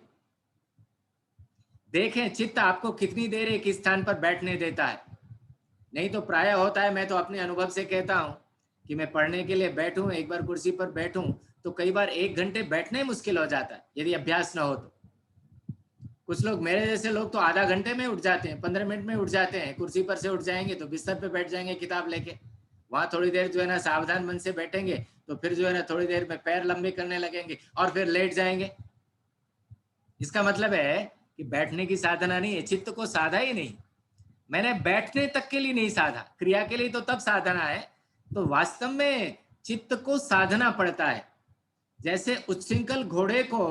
देखें चित्त आपको कितनी देर एक स्थान पर बैठने देता है। नहीं तो प्राय होता है, मैं तो अपने अनुभव से कहता हूं कि मैं पढ़ने के लिए बैठूं, एक बार कुर्सी पर बैठूं तो कई बार 1 घंटे बैठना ही मुश्किल हो जाता है यदि अभ्यास ना हो तो। कुछ लोग, मेरे जैसे लोग तो आधा घंटे में उठ जाते हैं, 15 मिनट में उठ जाते हैं। कुर्सी पर से उठ जाएंगे तो बिस्तर पे बैठ जाएंगे किताब लेके, वहां थोड़ी देर जो है ना सावधान मन से बैठेंगे तो फिर जो है ना थोड़ी देर में पैर लंबे करने लगेंगे और फिर लेट जाएंगे। इसका मतलब है कि बैठने की साधना नहीं है, चित्त को साधा ही नहीं। मैंने बैठने तक के लिए नहीं साधा, क्रिया के लिए तो तब साधना है। तो वास्तव में चित्त को साधना पड़ता है। जैसे उच्छृंखल घोड़े को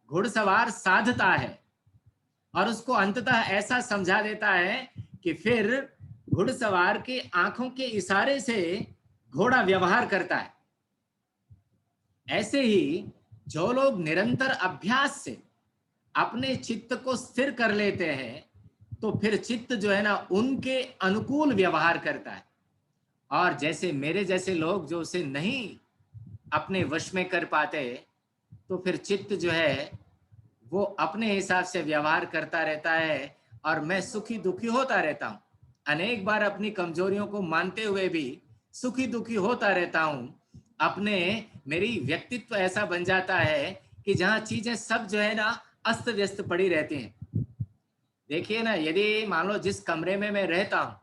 घुड़सवार साधता है और उसको अंततः ऐसा समझा देता है कि फिर घुड़सवार के आंखों के इशारे से घोड़ा व्यवहार करता है। ऐसे ही जो लोग निरंतर अभ्यास से अपने चित्त को स्थिर कर लेते हैं तो फिर चित्त जो है ना उनके अनुकूल व्यवहार करता है। और जैसे मेरे जैसे लोग जो उसे नहीं अपने वश में कर पाते तो फिर चित्त जो है वो अपने हिसाब से व्यवहार करता रहता है और मैं सुखी दुखी होता रहता हूँ। अनेक बार अपनी कमजोरियों को मानते हुए भी सुखी दुखी होता रहता हूँ। अपने मेरी व्यक्तित्व ऐसा बन जाता है कि जहाँ चीजें सब जो है ना अस्त व्यस्त पड़ी रहती हैं। देखिए ना, यदि मान लो जिस कमरे में मैं रहता हूँ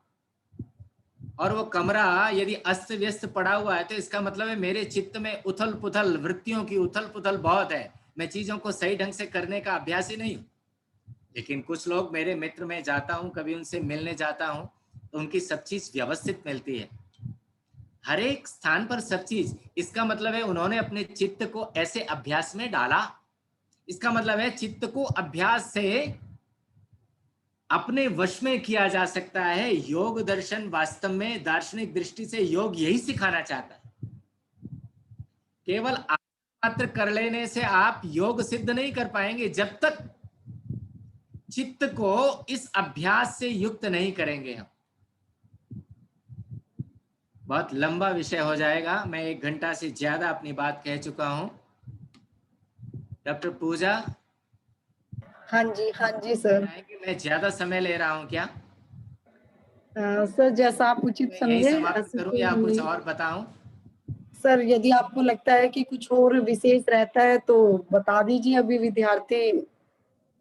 और वो कमरा यदि अस्त व्यस्त पड़ा हुआ है तो इसका मतलब है मेरे चित्त में उथल पुथल, वृत्तियों की उथल पुथल बहुत है। मैं चीजों को सही ढंग से करने का अभ्यास ही नहीं हूँ। लेकिन कुछ लोग, मेरे मित्र में जाता हूँ, कभी उनसे मिलने जाता हूँ तो उनकी सब चीज व्यवस्थित मिलती है, हर एक स्थान पर सब चीज। इसका मतलब है उन्होंने अपने चित्त को ऐसे अभ्यास में डाला। इसका मतलब है चित्त को अभ्यास से अपने वश में किया जा सकता है। योग दर्शन वास्तव में दार्शनिक दृष्टि से योग यही सिखाना चाहता है। केवल मात्र कर लेने से आप योग सिद्ध नहीं कर पाएंगे जब तक चित्त को इस अभ्यास से युक्त नहीं करेंगे हम। बहुत लंबा विषय हो जाएगा, मैं 1 घंटा से ज्यादा अपनी बात कह चुका हूं। डॉक्टर पूजा, हाँ जी सर। मैं ज्यादा समय ले रहा हूं क्या? सर जैसा आप उचित मैं यही समझे समाप्त ऐसे करूं तो या कुछ नहीं। और बताऊं? सर यदि आपको लगता है कि कुछ और विशेष रहता है तो बता दीजिए। अभी विद्यार्थी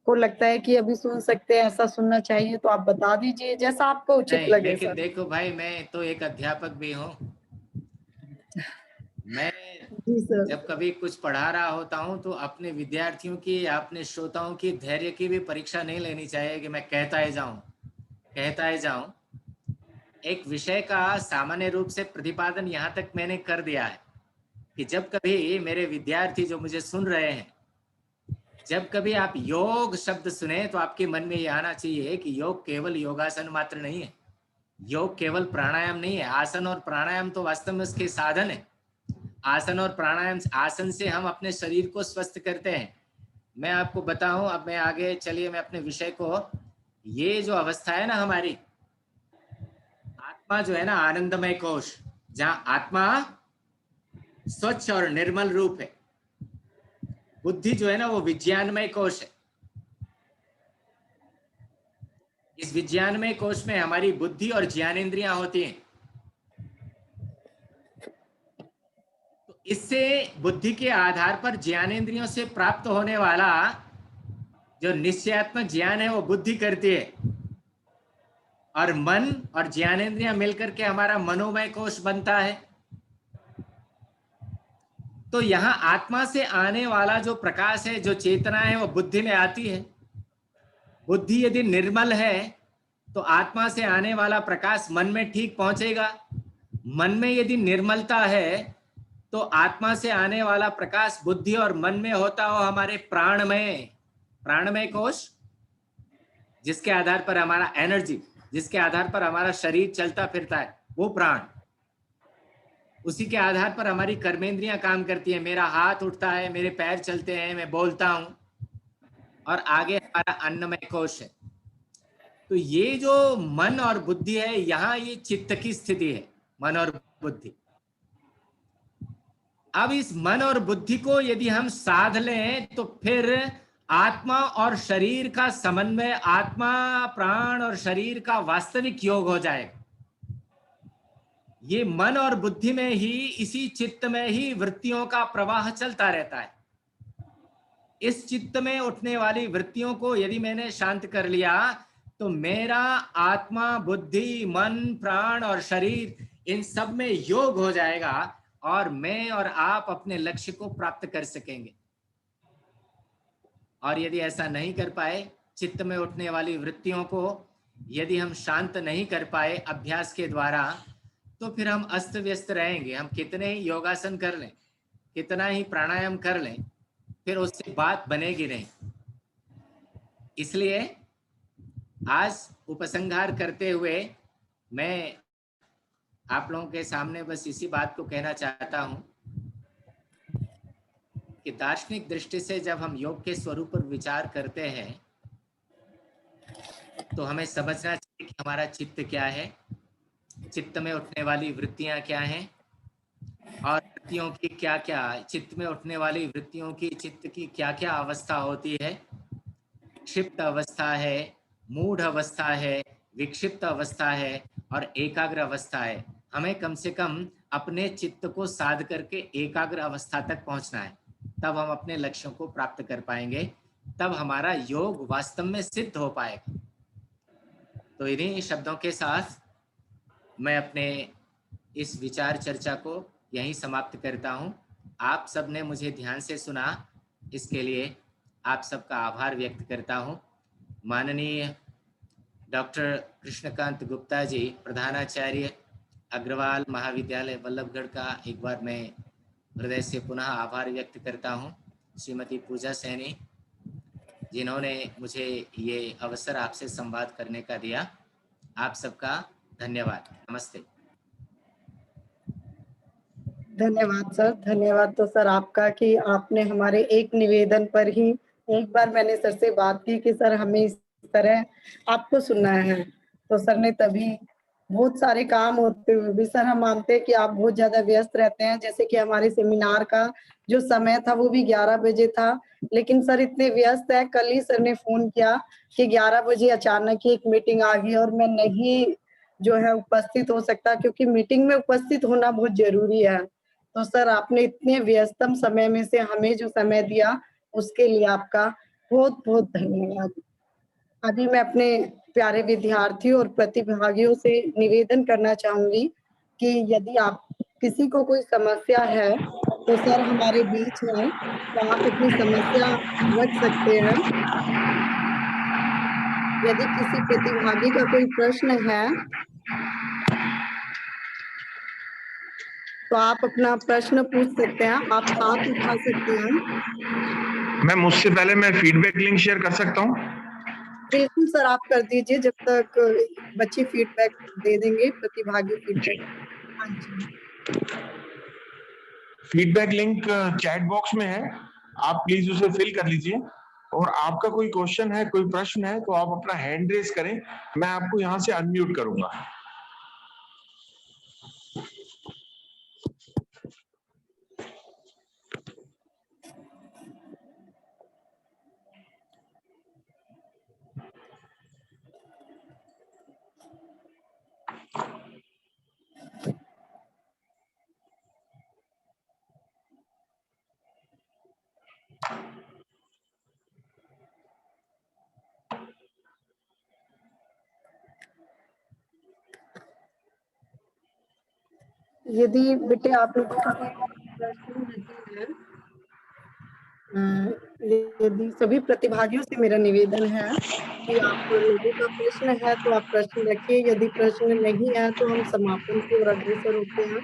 को लगता है कि अभी सुन सकते हैं, ऐसा सुनना चाहिए तो आप बता दीजिए, जैसा आपको उचित नहीं, लगे लेकिन सर। देखो भाई, मैं तो एक अध्यापक भी हूं। मैं जी सर। जब कभी कुछ पढ़ा रहा होता हूं तो अपने विद्यार्थियों की, अपने श्रोताओं की धैर्य की भी परीक्षा नहीं लेनी चाहिए कि मैं कहता ही जाऊं। एक विषय का सामान्य रूप से प्रतिपादन यहाँ तक मैंने कर दिया है कि जब कभी मेरे विद्यार्थी जो मुझे सुन रहे हैं, जब कभी आप योग शब्द सुने तो आपके मन में ये आना चाहिए कि योग केवल योगासन मात्र नहीं है, योग केवल प्राणायाम नहीं है। आसन और प्राणायाम तो वास्तव में उसके साधन है। आसन और प्राणायाम, आसन से हम अपने शरीर को स्वस्थ करते हैं। मैं आपको बताऊं, अब मैं आगे, चलिए मैं अपने विषय को, ये जो अवस्था है ना हमारी, आत्मा जो है ना आनंदमय कोश, जहां आत्मा स्वच्छ और निर्मल रूप है, बुद्धि जो है ना वो विज्ञानमय कोश है। इस विज्ञानमय कोश में हमारी बुद्धि और ज्ञानेंद्रियां होती हैं। तो इससे बुद्धि के आधार पर ज्ञानेंद्रियों से प्राप्त होने वाला जो निश्चयात्मक ज्ञान है वो बुद्धि करती है, और मन और ज्ञानेंद्रियां मिलकर के हमारा मनोमय कोश बनता है। तो यहाँ आत्मा से आने वाला जो प्रकाश है, जो चेतना है, वो बुद्धि में आती है। बुद्धि यदि निर्मल है तो आत्मा से आने वाला प्रकाश मन में ठीक पहुंचेगा। मन में यदि निर्मलता है तो आत्मा से आने वाला प्रकाश बुद्धि और मन में होता हो हमारे प्राणमय कोश, जिसके आधार पर हमारा एनर्जी, जिसके आधार पर हमारा शरीर चलता फिरता है, वो प्राण। उसी के आधार पर हमारी कर्मेंद्रियां काम करती है। मेरा हाथ उठता है, मेरे पैर चलते हैं, मैं बोलता हूं, और आगे हमारा अन्नमय कोश है। तो ये जो मन और बुद्धि है, यहाँ ये चित्त की स्थिति है, मन और बुद्धि। अब इस मन और बुद्धि को यदि हम साध लें तो फिर आत्मा और शरीर का समन्वय, आत्मा प्राण और शरीर का वास्तविक योग हो जाएगा। ये मन और बुद्धि में ही, इसी चित्त में ही वृत्तियों का प्रवाह चलता रहता है। इस चित्त में उठने वाली वृत्तियों को यदि मैंने शांत कर लिया तो मेरा आत्मा, बुद्धि, मन, प्राण और शरीर, इन सब में योग हो जाएगा और मैं और आप अपने लक्ष्य को प्राप्त कर सकेंगे। और यदि ऐसा नहीं कर पाए, चित्त में उठने वाली वृत्तियों को यदि हम शांत नहीं कर पाए अभ्यास के द्वारा, तो फिर हम अस्त व्यस्त रहेंगे। हम कितने ही योगासन कर लें, कितना ही प्राणायाम कर लें, फिर उससे बात बनेगी नहीं। इसलिए आज उपसंहार करते हुए मैं आप लोगों के सामने बस इसी बात को कहना चाहता हूं कि दार्शनिक दृष्टि से जब हम योग के स्वरूप पर विचार करते हैं तो हमें समझना चाहिए कि हमारा चित्त क्या है, चित्त में उठने वाली वृत्तियां क्या हैं, और वृत्तियों की क्या क्या, चित्त में उठने वाली वृत्तियों की, चित्त की क्या क्या अवस्था होती है। क्षिप्त अवस्था है, मूढ़ अवस्था है, विक्षिप्त अवस्था है और एकाग्र अवस्था है। हमें कम से कम अपने चित्त को साध करके एकाग्र अवस्था तक पहुंचना है, तब हम अपने लक्ष्यों को प्राप्त कर पाएंगे, तब हमारा योग वास्तव में सिद्ध हो पाएगा। तो इन्हीं शब्दों के साथ मैं अपने इस विचार चर्चा को यहीं समाप्त करता हूं। आप सबने मुझे ध्यान से सुना, इसके लिए आप सबका आभार व्यक्त करता हूं। माननीय डॉक्टर कृष्णकांत गुप्ता जी, प्रधानाचार्य अग्रवाल महाविद्यालय वल्लभगढ़ का एक बार मैं हृदय से पुनः आभार व्यक्त करता हूं। श्रीमती पूजा सैनी, जिन्होंने मुझे ये अवसर आपसे संवाद करने का दिया, आप सबका धन्यवाद। नमस्ते। धन्यवाद सर, धन्यवाद तो सर आपका कि आपने हमारे एक निवेदन पर ही, एक बार मैंने सर से बात की कि सर हमें इस तरह आपको सुनना है, तो सर ने तभी, बहुत सारे काम होते हुए भी सर हम मानते हैं कि आप बहुत ज्यादा व्यस्त रहते हैं। जैसे कि हमारे सेमिनार का जो समय था वो भी 11 बजे था, लेकिन सर इतने व्यस्त है, कल ही सर ने फोन किया कि 11 बजे अचानक ही एक मीटिंग आ गई और मैं नहीं जो है उपस्थित हो सकता, क्योंकि मीटिंग में उपस्थित होना बहुत जरूरी है। तो सर आपने इतने व्यस्तम समय में से हमें जो समय दिया उसके लिए आपका बहुत बहुत धन्यवाद। अभी मैं अपने प्यारे विद्यार्थियों और प्रतिभागियों से निवेदन करना चाहूंगी कि यदि आप किसी को कोई समस्या है तो सर हमारे बीच है, तो आप अपनी समस्या रख सकते हैं। यदि किसी प्रतिभागी का कोई प्रश्न है तो आप अपना प्रश्न पूछ सकते हैं, आप हाथ उठा सकते हैं। मैम उससे पहले मैं फीडबैक लिंक शेयर कर सकता हूँ? बिल्कुल सर, आप कर दीजिए जब तक बच्चे फीडबैक दे देंगे, प्रतिभागी फीडबैक। हाँ जी, फीडबैक लिंक चैट बॉक्स में है, आप प्लीज उसे फिल कर लीजिए। और आपका कोई क्वेश्चन है, कोई प्रश्न है तो आप अपना हैंड रेज करें, मैं आपको यहाँ से अनम्यूट करूंगा। यदि बेटे आप लोगों का कोई प्रश्न नहीं है, यदि सभी प्रतिभागियों से मेरा निवेदन है कि आप लोगों का प्रश्न है तो आप प्रश्न रखिए, यदि प्रश्न नहीं है तो हम समापन की ओर अग्रसर होते हैं।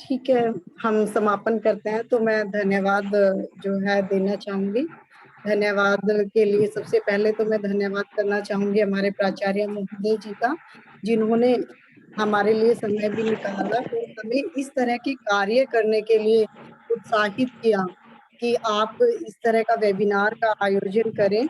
ठीक है, हम समापन करते हैं। तो मैं धन्यवाद जो है देना चाहूंगी। धन्यवाद के लिए सबसे पहले तो मैं धन्यवाद करना चाहूंगी हमारे प्राचार्य महोदय जी का, जिन्होंने हमारे लिए समय भी निकाला और हमें इस तरह के कार्य करने के लिए उत्साहित किया कि आप इस तरह का वेबिनार का आयोजन करें।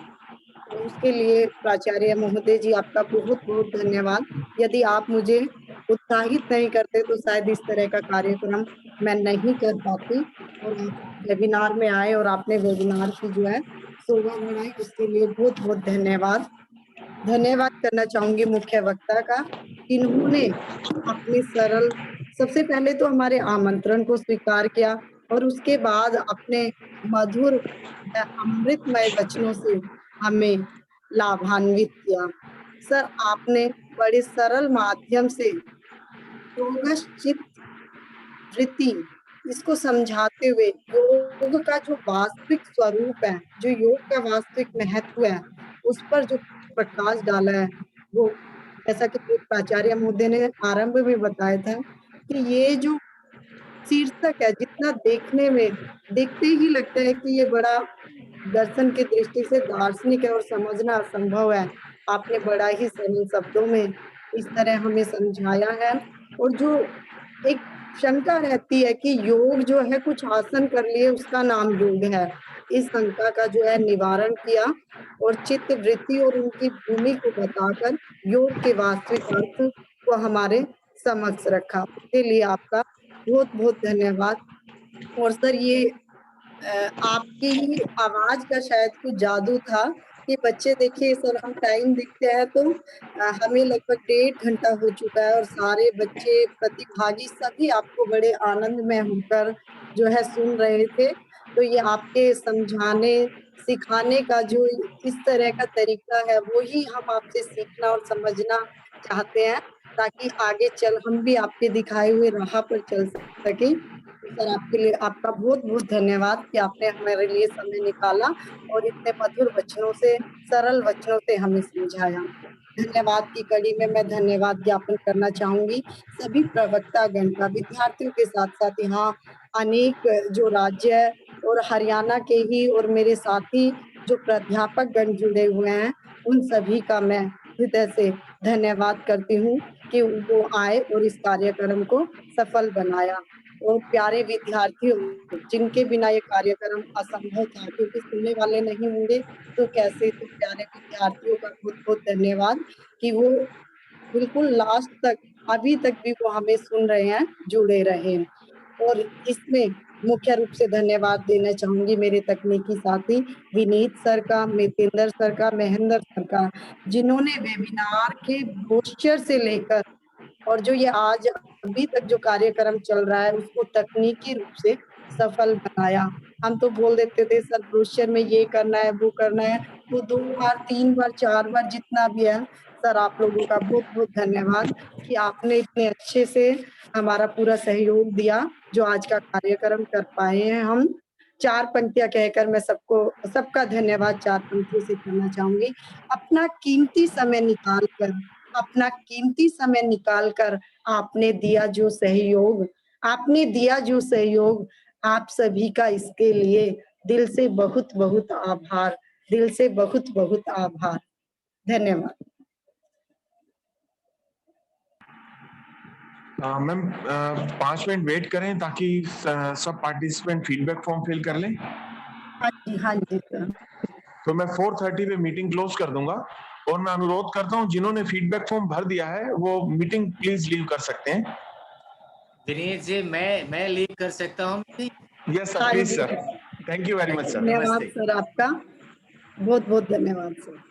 तो उसके लिए प्राचार्य महोदय जी आपका बहुत-बहुत धन्यवाद। यदि आप मुझे उत्साहित नहीं करते तो शायद इस तरह का कार्यक्रम मैं नहीं कर पाती और आप वेबिनार में आए और आपने वेबिनार की जो है शोभा बढ़ाई, उसके लिए बहुत-बहुत धन्यवाद। धन्यवाद करना चाहूंगी मुख्य वक्ता का, इन्होंने अपने सरल सबसे पहले तो हमारे आमंत्रण को स्वीकार किया और उसके बाद अपने मधुर अमृतमय वचनों से हमें लाभान्वित किया। सर आपने बड़े सरल माध्यम से योगश्चित वृत्ति इसको समझाते हुए योग का जो वास्तविक स्वरूप है, जो योग का वास्तविक महत्व है, उस पर जो प्रकाश डाला है, वो जैसा कि प्राचार्य महोदय ने आरंभ में बताया था कि ये जो शीर्षक है, जितना देखने में देखते ही लगता है कि ये बड़ा दर्शन की दृष्टि से दार्शनिक है और समझना असंभव है। आपने बड़ा ही सरल शब्दों में इस तरह हमें समझाया है और जो एक शंका रहती है कि योग जो है कुछ आसन कर लिए उसका नाम योग है। इस शंका का जो है निवारण किया और चित्त वृत्ति और उनकी भूमि को बताकर योग के वास्तविक अर्थ को हमारे समक्ष रखा। उसके लिए आपका बहुत-बहुत धन्यवाद। और सर ये आपकी ही आवाज का शायद कुछ जादू था कि बच्चे देखिए सर हम टाइम देखते हैं तो हमें लगभग 1.5 घंटा हो चुका है और सारे बच्चे प्रतिभागी सभी आपको बड़े आनंद में होकर जो है सुन रहे थे। तो ये आपके समझाने सिखाने का जो इस तरह का तरीका है वो ही हम आपसे सीखना और समझना चाहते हैं ताकि आगे चल हम भी आपके दिखाए हुए राह पर चल सकें। सर आपके लिए आपका बहुत-बहुत धन्यवाद कि आपने हमारे लिए समय निकाला और इतने मधुर वचनों से, सरल वचनों से हमें समझाया। धन्यवाद की कड़ी में मैं धन्यवाद ज्ञापन करना चाहूंगी सभी प्रवक्तागण का, विद्यार्थियों के साथ-साथ यहाँ अनेक जो राज्य और हरियाणा के ही और मेरे साथी जो प्राध्यापक गण जुड़े हुए हैं, उन सभी का मैं हृदय से धन्यवाद करती हूँ कि वो आए और इस कार्यक्रम को सफल बनाया। और प्यारे विद्यार्थियों, जिनके बिना ये कार्यक्रम असंभव था क्योंकि सुनने वाले नहीं होंगे तो कैसे, तो प्यारे विद्यार्थियों का बहुत-बहुत धन्यवाद कि वो बिल्कुल लास्ट तक अभी तक भी वो हमें सुन रहे हैं, जुड़े रहे। और इसमें मुख्य रूप से धन्यवाद देना चाहूंगी मेरे तकनीकी साथी विनीत सर का, मितेंद्र सर का, महेंद्र सर का, जिन्होंने वेबिनार के ब्रोशर से लेकर और जो ये आज अभी तक जो कार्यक्रम चल रहा है उसको तकनीकी रूप से सफल बनाया। हम तो बोल देते थे सर ब्रोशर में ये करना है, वो करना है, वो 2 बार, 3 बार, 4 बार जितना भी है, सर आप लोगों का बहुत-बहुत धन्यवाद कि आपने इतने अच्छे से हमारा पूरा सहयोग दिया, जो आज का कार्यक्रम कर पाए हैं हम। 4 पंक्तियाँ कहकर मैं सबका धन्यवाद 4 पंक्तियों से करना चाहूँगी। अपना कीमती समय निकाल कर आपने दिया जो सहयोग, आप सभी का इसके लिए दिल से बहुत-बहुत आभार, दिल से बहुत-बहुत आभार। धन्यवाद। मैम 5 मिनट वेट करें ताकि सब पार्टिसिपेंट फीडबैक फॉर्म फिल कर लें। हाँ जी सर। तो मैं 4:30 पे मीटिंग क्लोज कर दूंगा और मैं अनुरोध करता हूं जिन्होंने फीडबैक फॉर्म भर दिया है वो मीटिंग प्लीज लीव कर सकते हैं। विनीत जी मैं लीव कर सकता हूँ? यस सर, हाँ प्लीज जी sir. Thank you very thank much you, sir. धन्यवाद नमस्ते। सर आपका, बहुत-बहुत धन्यवाद सर।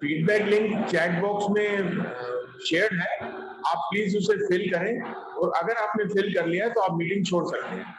फीडबैक लिंक चैट बॉक्स में शेयर है, आप प्लीज उसे फिल करें और अगर आपने फिल कर लिया है तो आप मीटिंग छोड़ सकते हैं।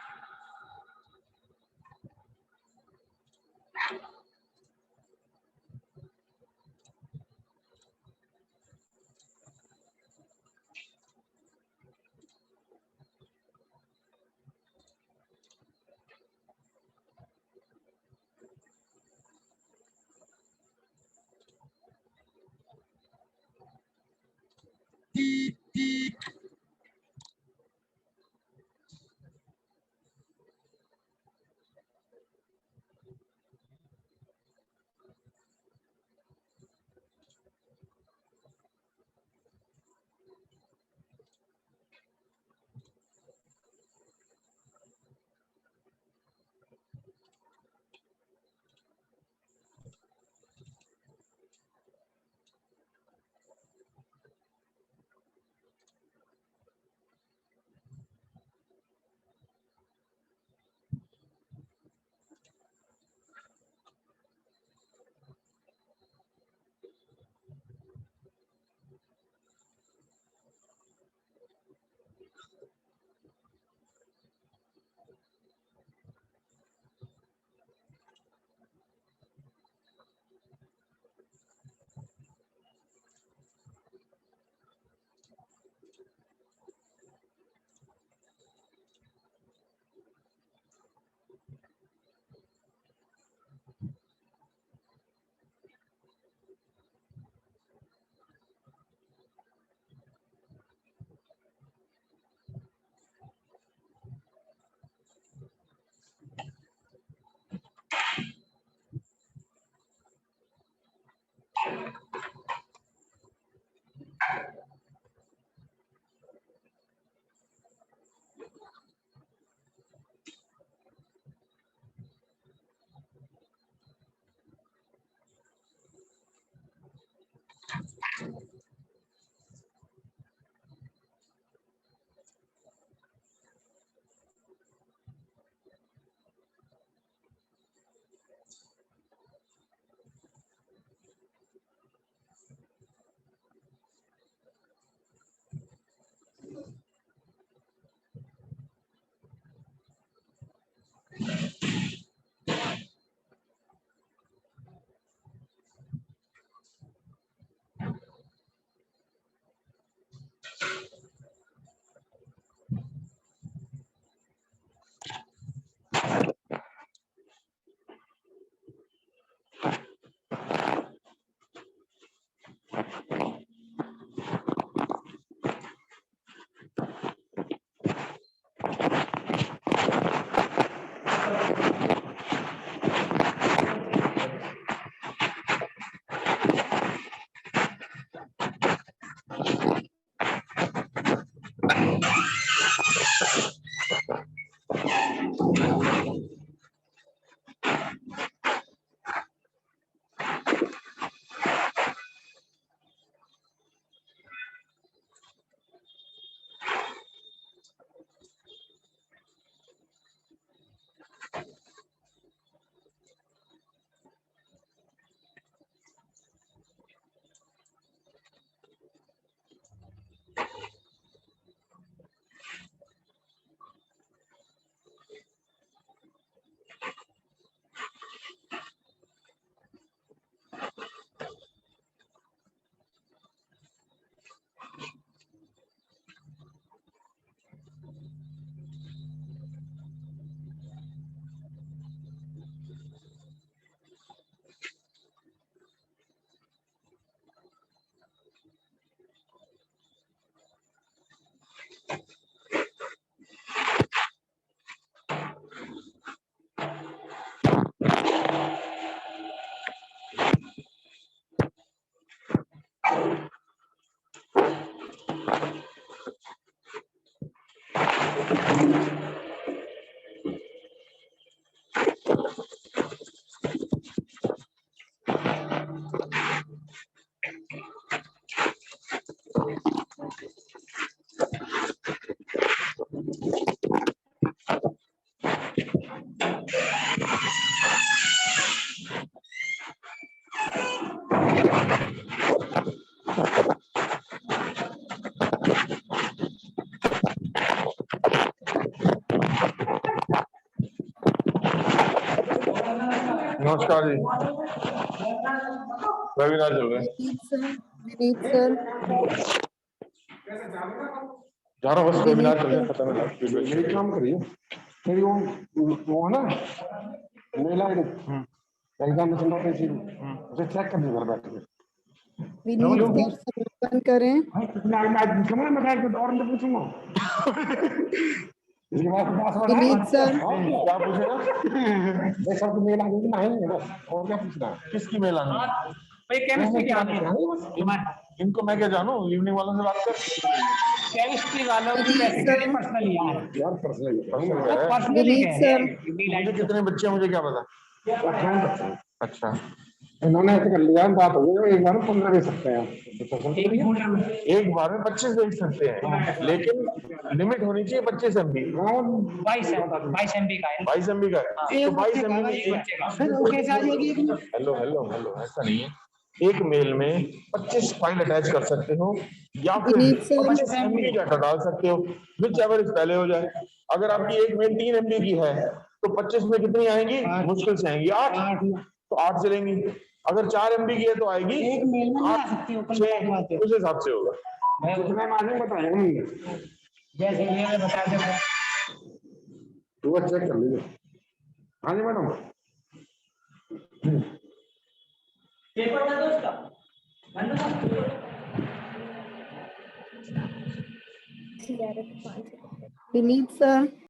नमस्कार जी, वेबिनार चल रहा है। विनीत सर जा रहा हूँ, बस वेबिनार चल रहा है, विनीत खत्म है। मेरी काम करिए, मेरी वो है ना mail I D examination dot AC उसे चेक कर लीजिए घर बैठ के। विनीत सर समापन करें। मैं बैठ के और मैं पूछूंगा इसके बाद पासवर्ड है। विनीत सर क्या पूछेगा? ये सब मेल आई डी नहीं है बस, और क्या पूछना है? किसकी मेल आनी है? भाई केमिस्ट्री की आनी है बस। इनको मैं क्या जानूं? इवनिंग वालों से बात कर। केमिस्ट्री वालों की विनीत सर पर्सनली यार पर्सनली विनीत सर मुझे कितने बच्चे हैं मुझे क्या पता? अच्छा, इन्होंने ऐसे कर लिया, बात हो गई, एक बार में 15 दे सकते हैं एक बार में 25 भेज सकते हैं, लेकिन लिमिट होनी चाहिए 25 MB। 22 MB का है। 22 MB का है, तो 22 MB में फिर वो कैसे आ जाएगी? हेलो हेलो हेलो, ऐसा नहीं है। एक मेल में 25 फाइल अटैच कर सकते हो, या फिर विनीत सर 25 MB डाटा डाल सकते हो, विच एवर इज पहले हो जाए। अगर आपकी एक मेल 3 MB की है तो 25 में कितनी आएंगी? मुश्किल से आएंगी 8, तो 8 चलेंगी। अगर 4 MB की है तो आएगी एक मेल में नहीं आ सकती, 6, उस हिसाब से होगा। मैं मालूम बताया मुझे, जैसे ये मैं बता दूंगा तो वो चेक कर लीजिए। हाँ जी मैडम, पेपर दे दो उसका। विनीत सर